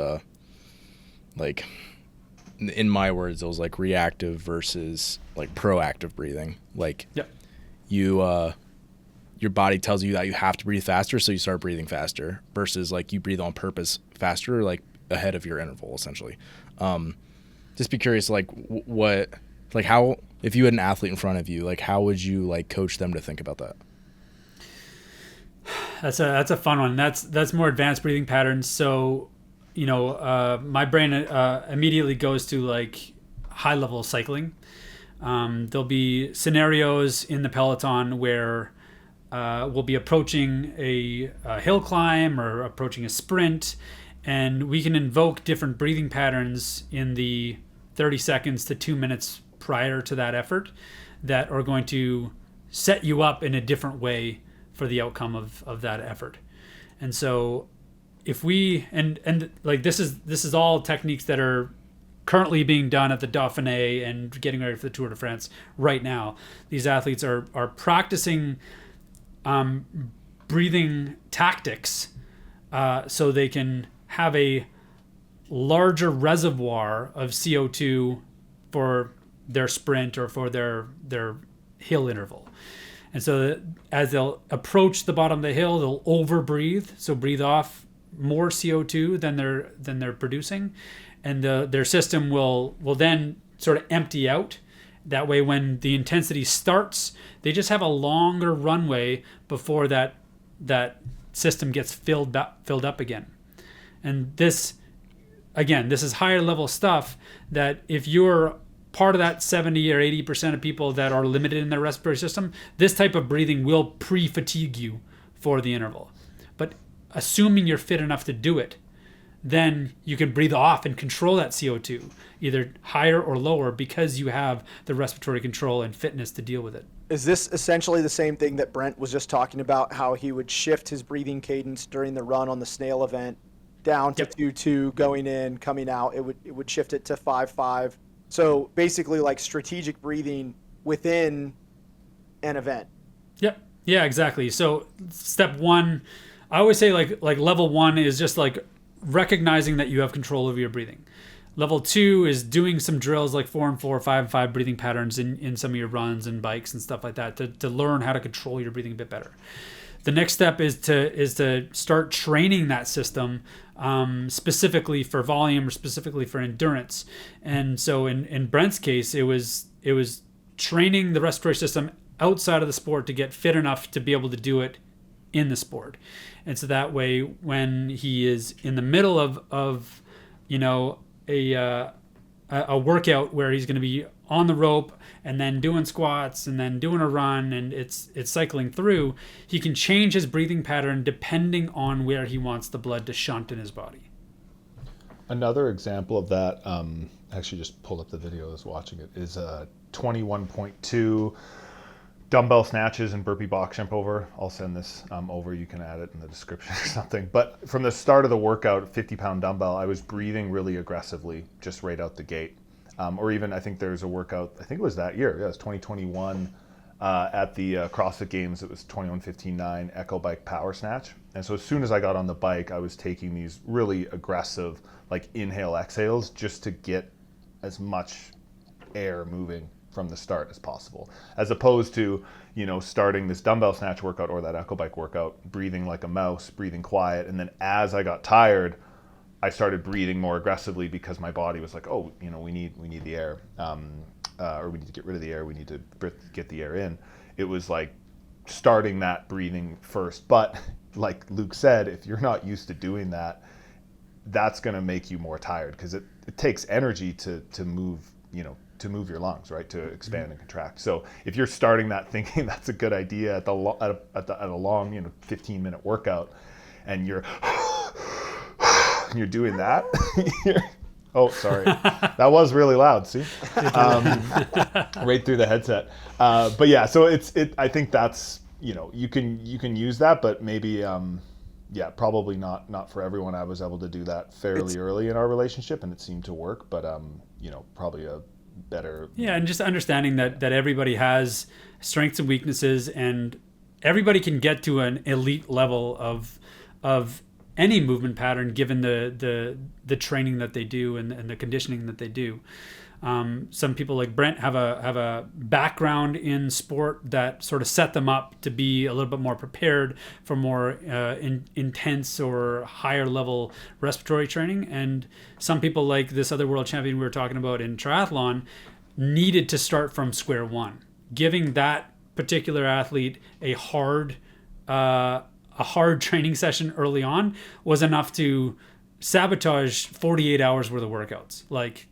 in my words, it was like reactive versus like proactive breathing. Yep. Your body tells you that you have to breathe faster, so you start breathing faster, versus like you breathe on purpose faster, like ahead of your interval, essentially. Just be curious, how, if you had an athlete in front of you, how would you coach them to think about that? That's a fun one. That's more advanced breathing patterns. So, my brain immediately goes to high level cycling. There'll be scenarios in the peloton where we'll be approaching a hill climb or approaching a sprint, and we can invoke different breathing patterns in the 30 seconds to 2 minutes prior to that effort that are going to set you up in a different way for the outcome of that effort. And so if we, and this is all techniques that are currently being done at the Dauphiné and getting ready for the Tour de France right now. These athletes are practicing breathing tactics so they can have a larger reservoir of CO2 for their sprint or for their hill interval. And so as they'll approach the bottom of the hill, they'll over breathe, so breathe off more CO2 than they're producing, and their system will then sort of empty out. That way, when the intensity starts, they just have a longer runway before that system gets filled up again. And this is higher level stuff that if you're part of that 70 or 80% of people that are limited in their respiratory system, this type of breathing will pre-fatigue you for the interval. But assuming you're fit enough to do it, then you can breathe off and control that CO2, either higher or lower, because you have the respiratory control and fitness to deal with it. Is this essentially the same thing that Brent was just talking about, how he would shift his breathing cadence during the run on the snail event down to 2-2, going in, coming out? It would shift it to 5-5. So basically like strategic breathing within an event. Yep. Yeah, exactly. So step one, I always say like level one is just like recognizing that you have control over your breathing. Level two is doing some drills like 4 and 4, 5 and 5 breathing patterns in some of your runs and bikes and stuff like that to learn how to control your breathing a bit better. The next step is to start training that system specifically for volume or specifically for endurance. And so in Brent's case, it was training the respiratory system outside of the sport to get fit enough to be able to do it in the sport. And so that way, when he is in the middle of a workout where he's going to be on the rope and then doing squats and then doing a run and it's cycling through, he can change his breathing pattern depending on where he wants the blood to shunt in his body. Another example of that, actually just pulled up the video, I was watching it, is 21.2 dumbbell snatches and burpee box jump over. I'll send this over, you can add it in the description or something. But from the start of the workout, 50-pound dumbbell, I was breathing really aggressively just right out the gate. Or even, I think there's a workout, I think it was that year, yeah, it was 2021, at the CrossFit Games. It was 21:15.9 Echo Bike Power Snatch. And so as soon as I got on the bike, I was taking these really aggressive, like inhale exhales, just to get as much air moving from the start as possible, as opposed to, you know, starting this dumbbell snatch workout or that Echo Bike workout, breathing like a mouse, breathing quiet. And then as I got tired, I started breathing more aggressively because my body was like, oh, you know, we need the air, or we need to get rid of the air. We need to get the air in. It was like starting that breathing first. But like Luke said, if you're not used to doing that, that's going to make you more tired, because it takes energy to move, you know, to move your lungs, right, to expand and contract. So if you're starting that thinking that's a good idea at a long, you know, 15-minute workout, and you're doing that, oh, sorry, that was really loud. See, right through the headset. But yeah, so I think that's, you know, you can use that, but maybe yeah, probably not for everyone. I was able to do that fairly early in our relationship, and it seemed to work. But you know, probably a better. Yeah, and just understanding that everybody has strengths and weaknesses, and everybody can get to an elite level of any movement pattern given the training that they do and the conditioning that they do. Some people like Brent have a background in sport that sort of set them up to be a little bit more prepared for more intense or higher level respiratory training. And some people, like this other world champion we were talking about in triathlon, needed to start from square one. Giving that particular athlete a hard training session early on was enough to sabotage 48 hours worth of workouts. Like,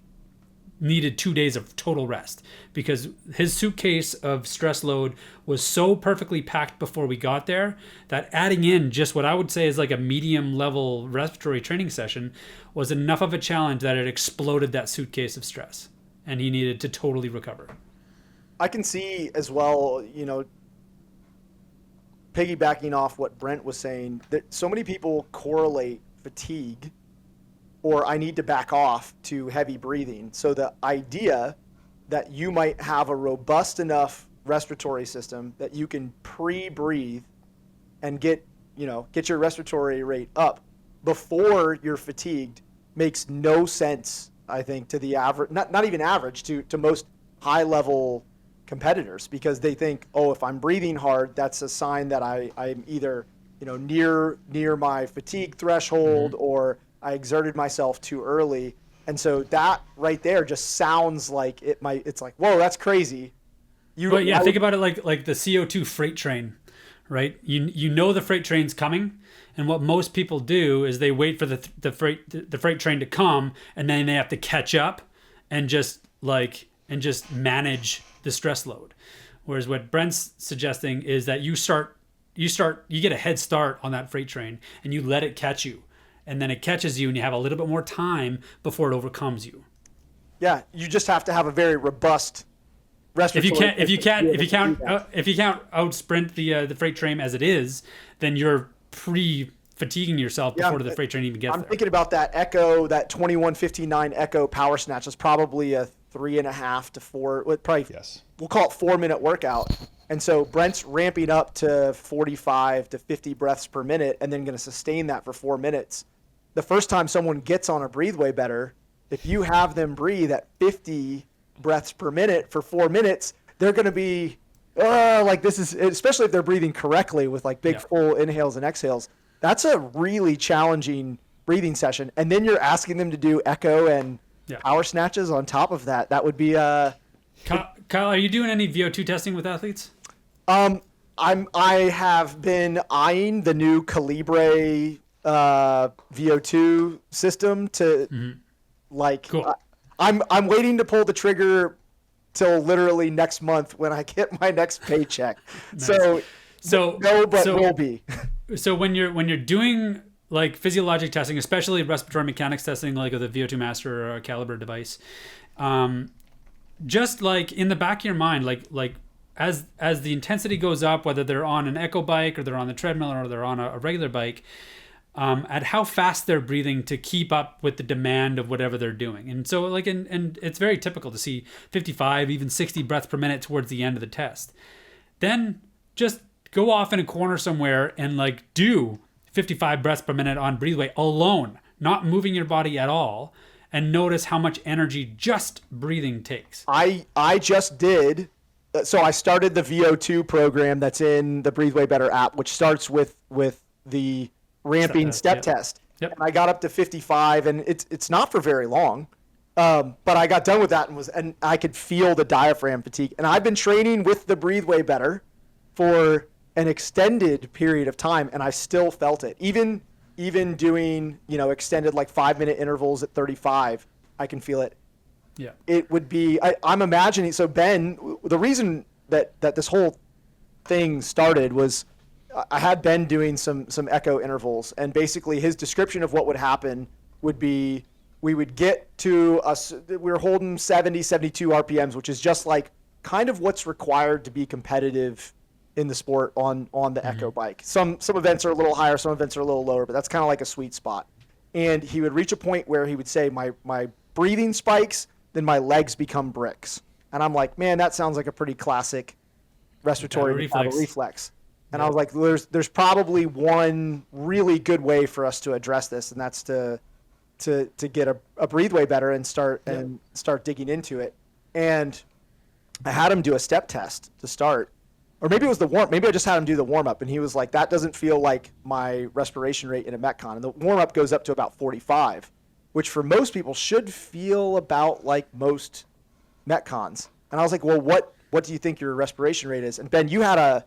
needed 2 days of total rest, because his suitcase of stress load was so perfectly packed before we got there that adding in just what I would say is like a medium level respiratory training session was enough of a challenge that it exploded that suitcase of stress, and he needed to totally recover. I can see as well, you know, piggybacking off what Brent was saying, that so many people correlate fatigue or I need to back off to heavy breathing. So the idea that you might have a robust enough respiratory system that you can pre-breathe and get your respiratory rate up before you're fatigued makes no sense, I think, to the average, not even average, to most high level competitors, because they think, oh, if I'm breathing hard, that's a sign that I'm either, you know, near my fatigue threshold, or I exerted myself too early. And so that right there just sounds like it's like, whoa, that's crazy. But yeah, think about it like the CO2 freight train, right? You know the freight train's coming, and what most people do is they wait for the freight train to come, and then they have to catch up and just manage the stress load. Whereas what Brent's suggesting is that you get a head start on that freight train, and you let it catch you. And then it catches you, and you have a little bit more time before it overcomes you. Yeah, you just have to have a very robust respiratory. If you can't out sprint the freight train as it is, then you're fatiguing yourself before the freight train even gets there. I'm thinking about that Echo, that 21:59 Echo power snatch is probably a 3.5 to 4. We'll call it 4-minute workout. And so Brent's ramping up to 45 to 50 breaths per minute, and then going to sustain that for 4 minutes. The first time someone gets on a Breathe Way Better, if you have them breathe at 50 breaths per minute for 4 minutes, they're going to be like, this is, especially if they're breathing correctly with like big full inhales and exhales. That's a really challenging breathing session. And then you're asking them to do Echo and power snatches on top of that. That would be Kyle, are you doing any VO2 testing with athletes? I have been eyeing the new Calibre VO2 system to Cool. I'm waiting to pull the trigger till literally next month when I get my next paycheck. Nice. So will be. So when you're doing like physiologic testing, especially respiratory mechanics testing, like with a VO2 Master or a Calibre device, just like in the back of your mind, like as the intensity goes up, whether they're on an Echo bike or they're on the treadmill or they're on a regular bike, at how fast they're breathing to keep up with the demand of whatever they're doing. And so and it's very typical to see 55, even 60 breaths per minute towards the end of the test. then just go off in a corner somewhere and like do 55 breaths per minute on breathe way alone, not moving your body at all, and notice how much energy just breathing takes. I just did. So I started the VO2 program that's in the Breathe Way Better app, which starts with the ramping step test. Yep. And I got up to 55, and it's not for very long. But I got done with that and I could feel the diaphragm fatigue. And I've been training with the Breathe Way Better for an extended period of time, and I still felt it. Even doing, extended like 5-minute intervals at 35, I can feel it. Yeah. It would be, I'm imagining, so Ben, the reason that this whole thing started was I had Ben doing some echo intervals, and basically his description of what would happen would be we would get to we were holding 70, 72 RPMs, which is just like kind of what's required to be competitive in the sport on the Echo bike. Some events are a little higher, some events are a little lower, but that's kind of like a sweet spot. And he would reach a point where he would say, my breathing spikes, then my legs become bricks. And I'm like, man, that sounds like a pretty classic respiratory reflex. And I was like, there's probably one really good way for us to address this, and that's to get a breathe way better and start digging into it. And I had him do a step test to start. Or maybe it was maybe I just had him do the warm-up, and he was like, that doesn't feel like my respiration rate in a Metcon. And the warm-up goes up to about 45, which for most people should feel about like most Metcons. And I was like, well, what do you think your respiration rate is? And Ben, you had a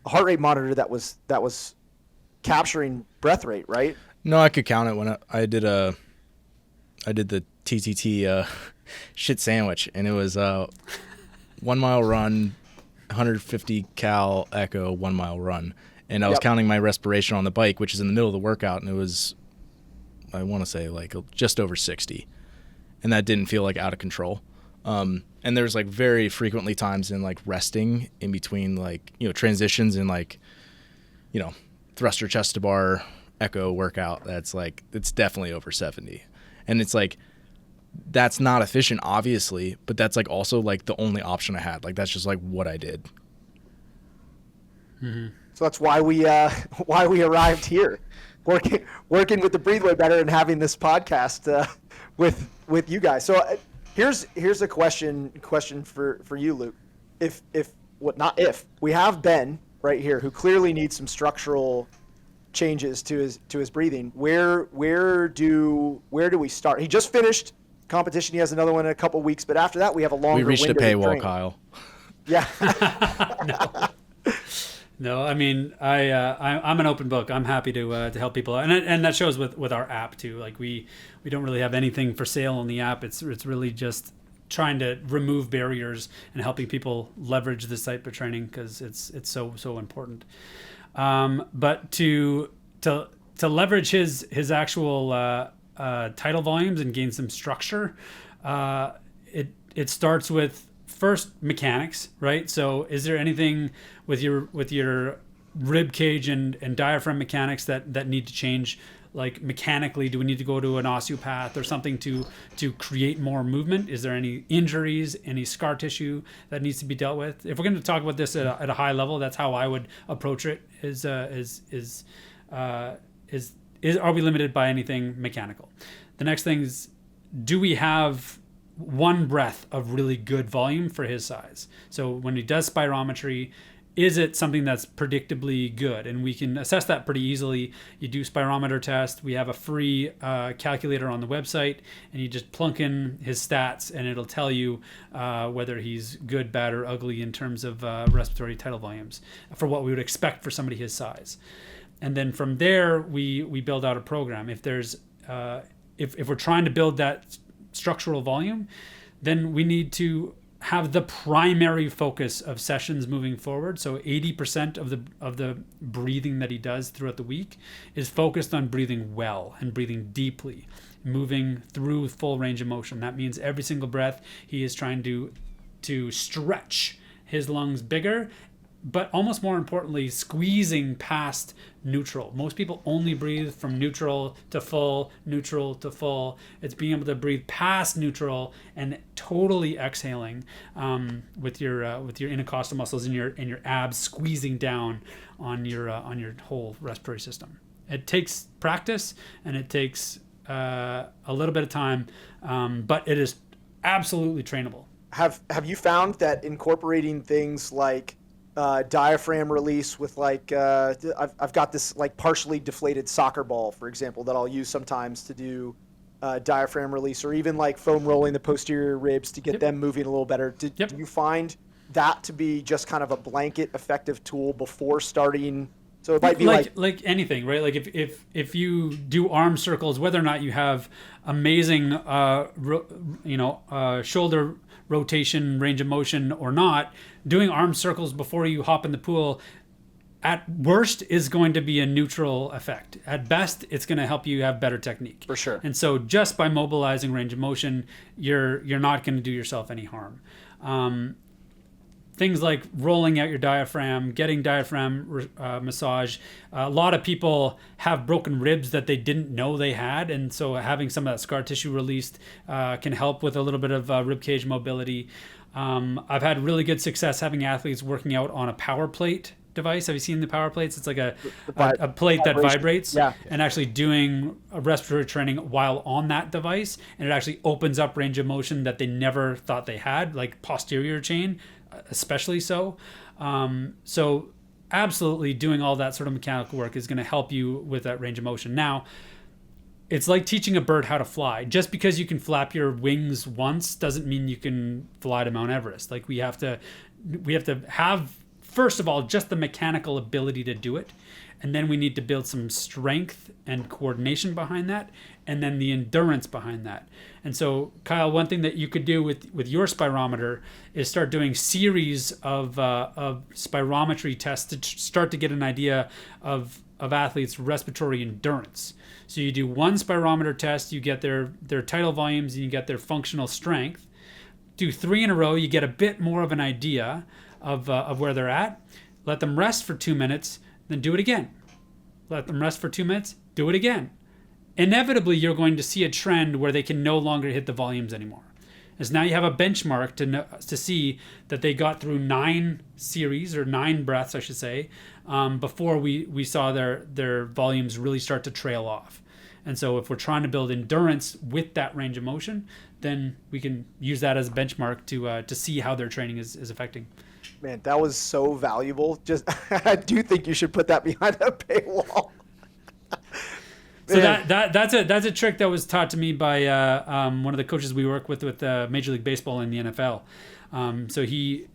heart rate monitor that was capturing breath rate, right? No, I could count it when I did the TTT shit sandwich, and it was 1 mile run, 150 cal echo, 1 mile run. And I was counting my respiration on the bike, which is in the middle of the workout, and it was, I want to say, like just over 60. And that didn't feel like out of control. And there's like very frequently times in like resting in between like, transitions in like, thruster chest to bar echo workout. That's like, it's definitely over 70. And it's like, that's not efficient, obviously, but that's like also like the only option I had. Like, that's just like what I did. Mm-hmm. So that's why we arrived here, working with the Breathe Way Better and having this podcast with you guys. So here's a question for you, Luke. If we have Ben right here, who clearly needs some structural changes to his breathing. Where do we start? He just finished competition. He has another one in a couple of weeks, but after that we have a longer. We reached a paywall, Kyle. Yeah. No, I mean, I'm an open book. I'm happy to help people, and that shows with our app too. Like we don't really have anything for sale on the app. It's really just trying to remove barriers and helping people leverage the site for training, because it's so important. But to leverage his actual tidal volumes and gain some structure, it starts with first mechanics, right? So is there anything with your rib cage and diaphragm mechanics that need to change? Like mechanically, do we need to go to an osteopath or something to create more movement? Is there any injuries, any scar tissue that needs to be dealt with? If we're going to talk about this at a high level, that's how I would approach it. Are we limited by anything mechanical? The next thing is, do we have one breath of really good volume for his size? So when he does spirometry, is it something that's predictably good? And we can assess that pretty easily. You do spirometer test. We have a free calculator on the website, and you just plunk in his stats, and it'll tell you whether he's good, bad, or ugly in terms of respiratory tidal volumes for what we would expect for somebody his size. And then from there, we build out a program. If there's if we're trying to build that structural volume, then we need to have the primary focus of sessions moving forward. So 80% of the breathing that he does throughout the week is focused on breathing well and breathing deeply, moving through full range of motion. That means every single breath he is trying to stretch his lungs bigger but almost more importantly, squeezing past neutral. Most people only breathe from neutral to full, neutral to full. It's being able to breathe past neutral and totally exhaling with your intercostal muscles and your abs squeezing down on your whole respiratory system. It takes practice and it takes a little bit of time, but it is absolutely trainable. Have you found that incorporating things like diaphragm release with like I've got this like partially deflated soccer ball, for example, that I'll use sometimes to do diaphragm release, or even like foam rolling the posterior ribs to get them moving a little better. Do you find that to be just kind of a blanket effective tool before starting? So it might be like anything, right? Like if you do arm circles, whether or not you have amazing shoulder rotation, range of motion or not, doing arm circles before you hop in the pool at worst is going to be a neutral effect. At best, it's going to help you have better technique. For sure. And so just by mobilizing range of motion, you're not going to do yourself any harm. Things like rolling out your diaphragm, getting diaphragm massage. A lot of people have broken ribs that they didn't know they had, and so having some of that scar tissue released can help with a little bit of rib cage mobility. I've had really good success having athletes working out on a power plate device. Have you seen the power plates? It's like a plate that vibrates, and actually doing a respiratory training while on that device, and it actually opens up range of motion that they never thought they had, like posterior chain especially so. So absolutely doing all that sort of mechanical work is going to help you with that range of motion. Now, it's like teaching a bird how to fly. Just because you can flap your wings once doesn't mean you can fly to Mount Everest. Like we have to have, first of all, just the mechanical ability to do it. And then we need to build some strength and coordination behind that, and then the endurance behind that. And so, Kyle, one thing that you could do with your spirometer is start doing series of spirometry tests to start to get an idea of athletes' respiratory endurance. So you do one spirometer test, you get their tidal volumes, and you get their functional strength. Do 3 in a row, you get a bit more of an idea of where they're at. Let them rest for 2 minutes, then do it again. Let them rest for 2 minutes, do it again. Inevitably, you're going to see a trend where they can no longer hit the volumes anymore. As now you have a benchmark to see that they got through 9 series, or 9 breaths, I should say, before we saw their volumes really start to trail off. And so if we're trying to build endurance with that range of motion, then we can use that as a benchmark to see how their training is affecting. Man, that was so valuable. Just I do think you should put that behind a paywall. So that's a trick that was taught to me by one of the coaches we work with Major League Baseball in the NFL. So he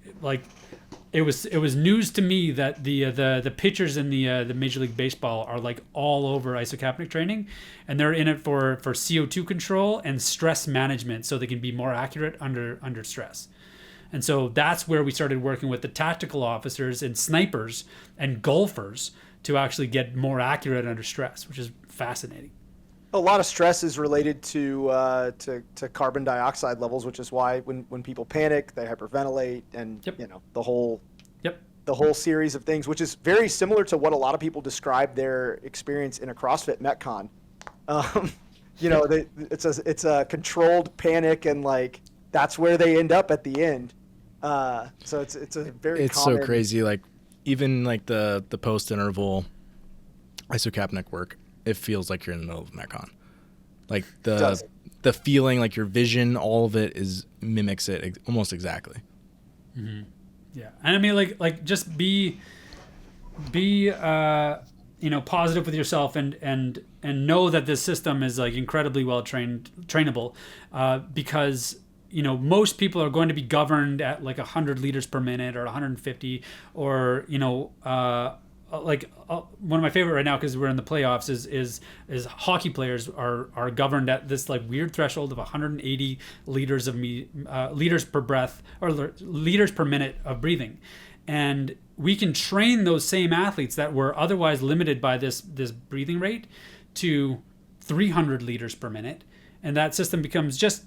it was news to me that the pitchers in the Major League Baseball are like all over isocapnic training, and they're in it for CO2 control and stress management, so they can be more accurate under stress. And so that's where we started working with the tactical officers and snipers and golfers to actually get more accurate under stress, which is fascinating. A lot of stress is related to carbon dioxide levels, which is why when people panic, they hyperventilate, and the whole series of things, which is very similar to what a lot of people describe their experience in a CrossFit Metcon. It's a controlled panic, and like that's where they end up at the end. So it's a very common... so crazy. Like even like the post interval isocapnic work, it feels like you're in the middle of Metcon. Like the feeling, like your vision, all of it mimics it almost exactly. Mm-hmm. Yeah, and I mean like just be positive with yourself and know that this system is like incredibly well trainable, because most people are going to be governed at like 100 liters per minute or 150, or one of my favorite right now, because we're in the playoffs, is hockey players are governed at this like weird threshold of 180 liters liters per breath, or liters per minute of breathing. And we can train those same athletes that were otherwise limited by this breathing rate to 300 liters per minute, and that system becomes just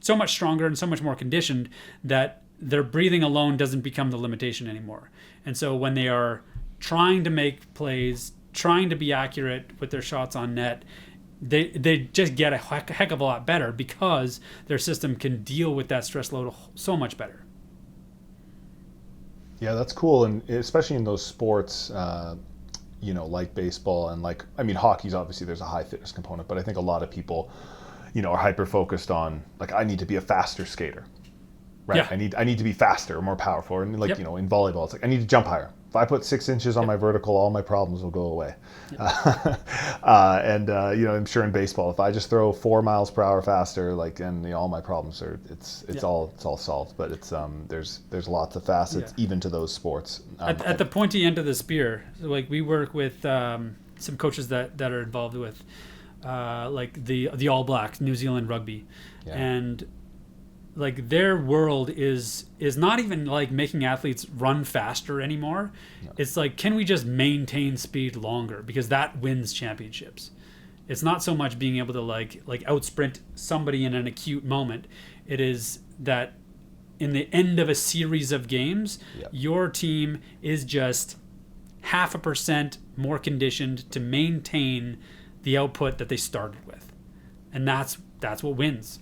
so much stronger and so much more conditioned that their breathing alone doesn't become the limitation anymore. And so when they are trying to make plays, trying to be accurate with their shots on net, they just get a heck of a lot better because their system can deal with that stress load so much better. Yeah, that's cool. And especially in those sports, like baseball and hockey's obviously there's a high fitness component, but I think a lot of people, are hyper focused on I need to be a faster skater, right? Yeah. I need to be faster or more powerful. And in volleyball, it's I need to jump higher. If I put 6 inches on my vertical, all my problems will go away. I'm sure in baseball, if I just throw 4 miles per hour faster, all my problems are all solved. But it's there's lots of facets even to those sports. At the pointy end of the spear, so we work with some coaches that are involved with the All Blacks, New Zealand rugby, and their world is not even making athletes run faster anymore. No. It's can we just maintain speed longer, because that wins championships. It's not so much being able to out sprint somebody in an acute moment. It is that in the end of a series of games, your team is just 0.5% more conditioned to maintain the output that they started with, and that's what wins.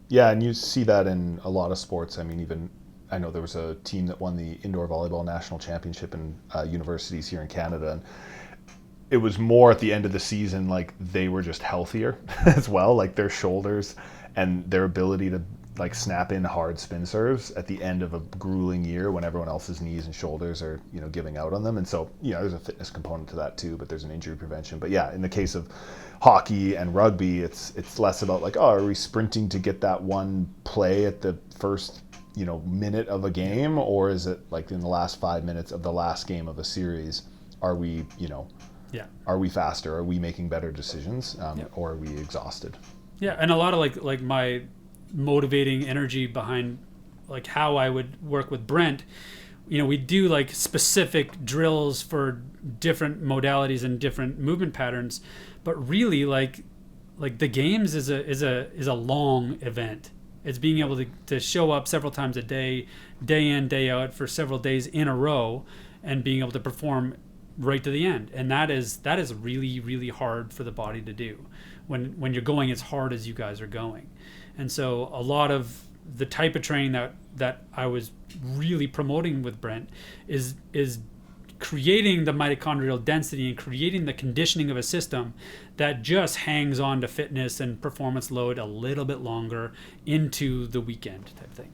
Yeah, and you see that in a lot of sports. I know there was a team that won the indoor volleyball national championship in universities here in Canada, and it was more at the end of the season, they were just healthier as well, their shoulders and their ability to snap in hard spin serves at the end of a grueling year when everyone else's knees and shoulders are giving out on them. And so there's a fitness component to that too, but there's an injury prevention. But in the case of hockey and rugby, it's less about are we sprinting to get that one play at the first minute of a game, or is it in the last 5 minutes of the last game of a series, are we are we faster, are we making better decisions, or are we exhausted? And a lot of my motivating energy behind how I would work with Brent, we do specific drills for different modalities and different movement patterns, but really the games is a long event. It's being able to show up several times a day in, day out, for several days in a row, and being able to perform right to the end. And that is really, really hard for the body to do when you're going as hard as you guys are going. And so a lot of the type of training that I was really promoting with Brent is creating the mitochondrial density and creating the conditioning of a system that just hangs on to fitness and performance load a little bit longer into the weekend type thing.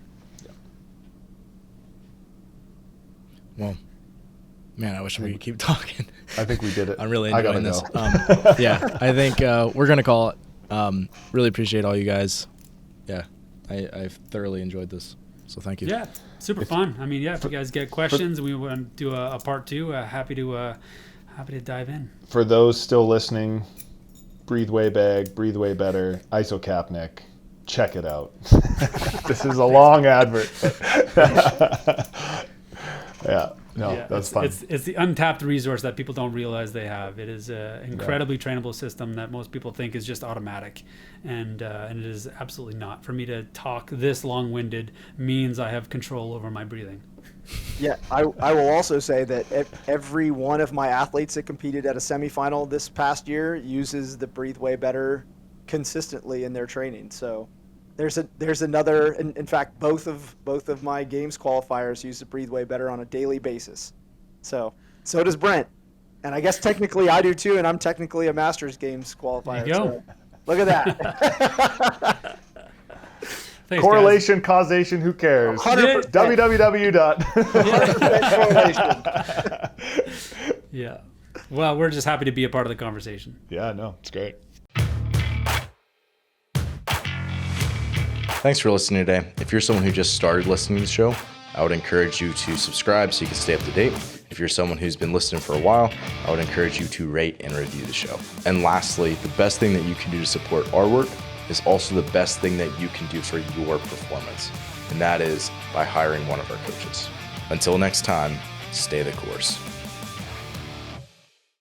Well, man, I wish we could keep talking. I think we did it. I'm really enjoying this. I think we're going to call it. Really appreciate all you guys. Yeah, I've thoroughly enjoyed this. So thank you. Yeah, super fun. If you guys get questions, we want to do a part 2. Happy to dive in. For those still listening, Breathe Way Bag, Breathe Way Better, Isocapnic, check it out. This is a long advert. That's fun. It's the untapped resource that people don't realize they have. It is an incredibly trainable system that most people think is just automatic, and it is absolutely not. For me to talk this long-winded means I have control over my breathing. Yeah, I will also say that every one of my athletes that competed at a semifinal this past year uses the Breathe Way Better consistently in their training. So there's another. In fact, both of my games qualifiers use the Breathe Way Better on a daily basis. So does Brent, and I guess technically I do too, and I'm technically a Masters Games qualifier. There you go. So look at that. Thanks, correlation, guys. Causation, who cares? 100%. www. 100% correlation. Yeah. Well, we're just happy to be a part of the conversation. Yeah, no, it's great. Thanks for listening today. If you're someone who just started listening to the show, I would encourage you to subscribe so you can stay up to date. If you're someone who's been listening for a while, I would encourage you to rate and review the show. And lastly, the best thing that you can do to support our work is also the best thing that you can do for your performance. And that is by hiring one of our coaches. Until next time, stay the course.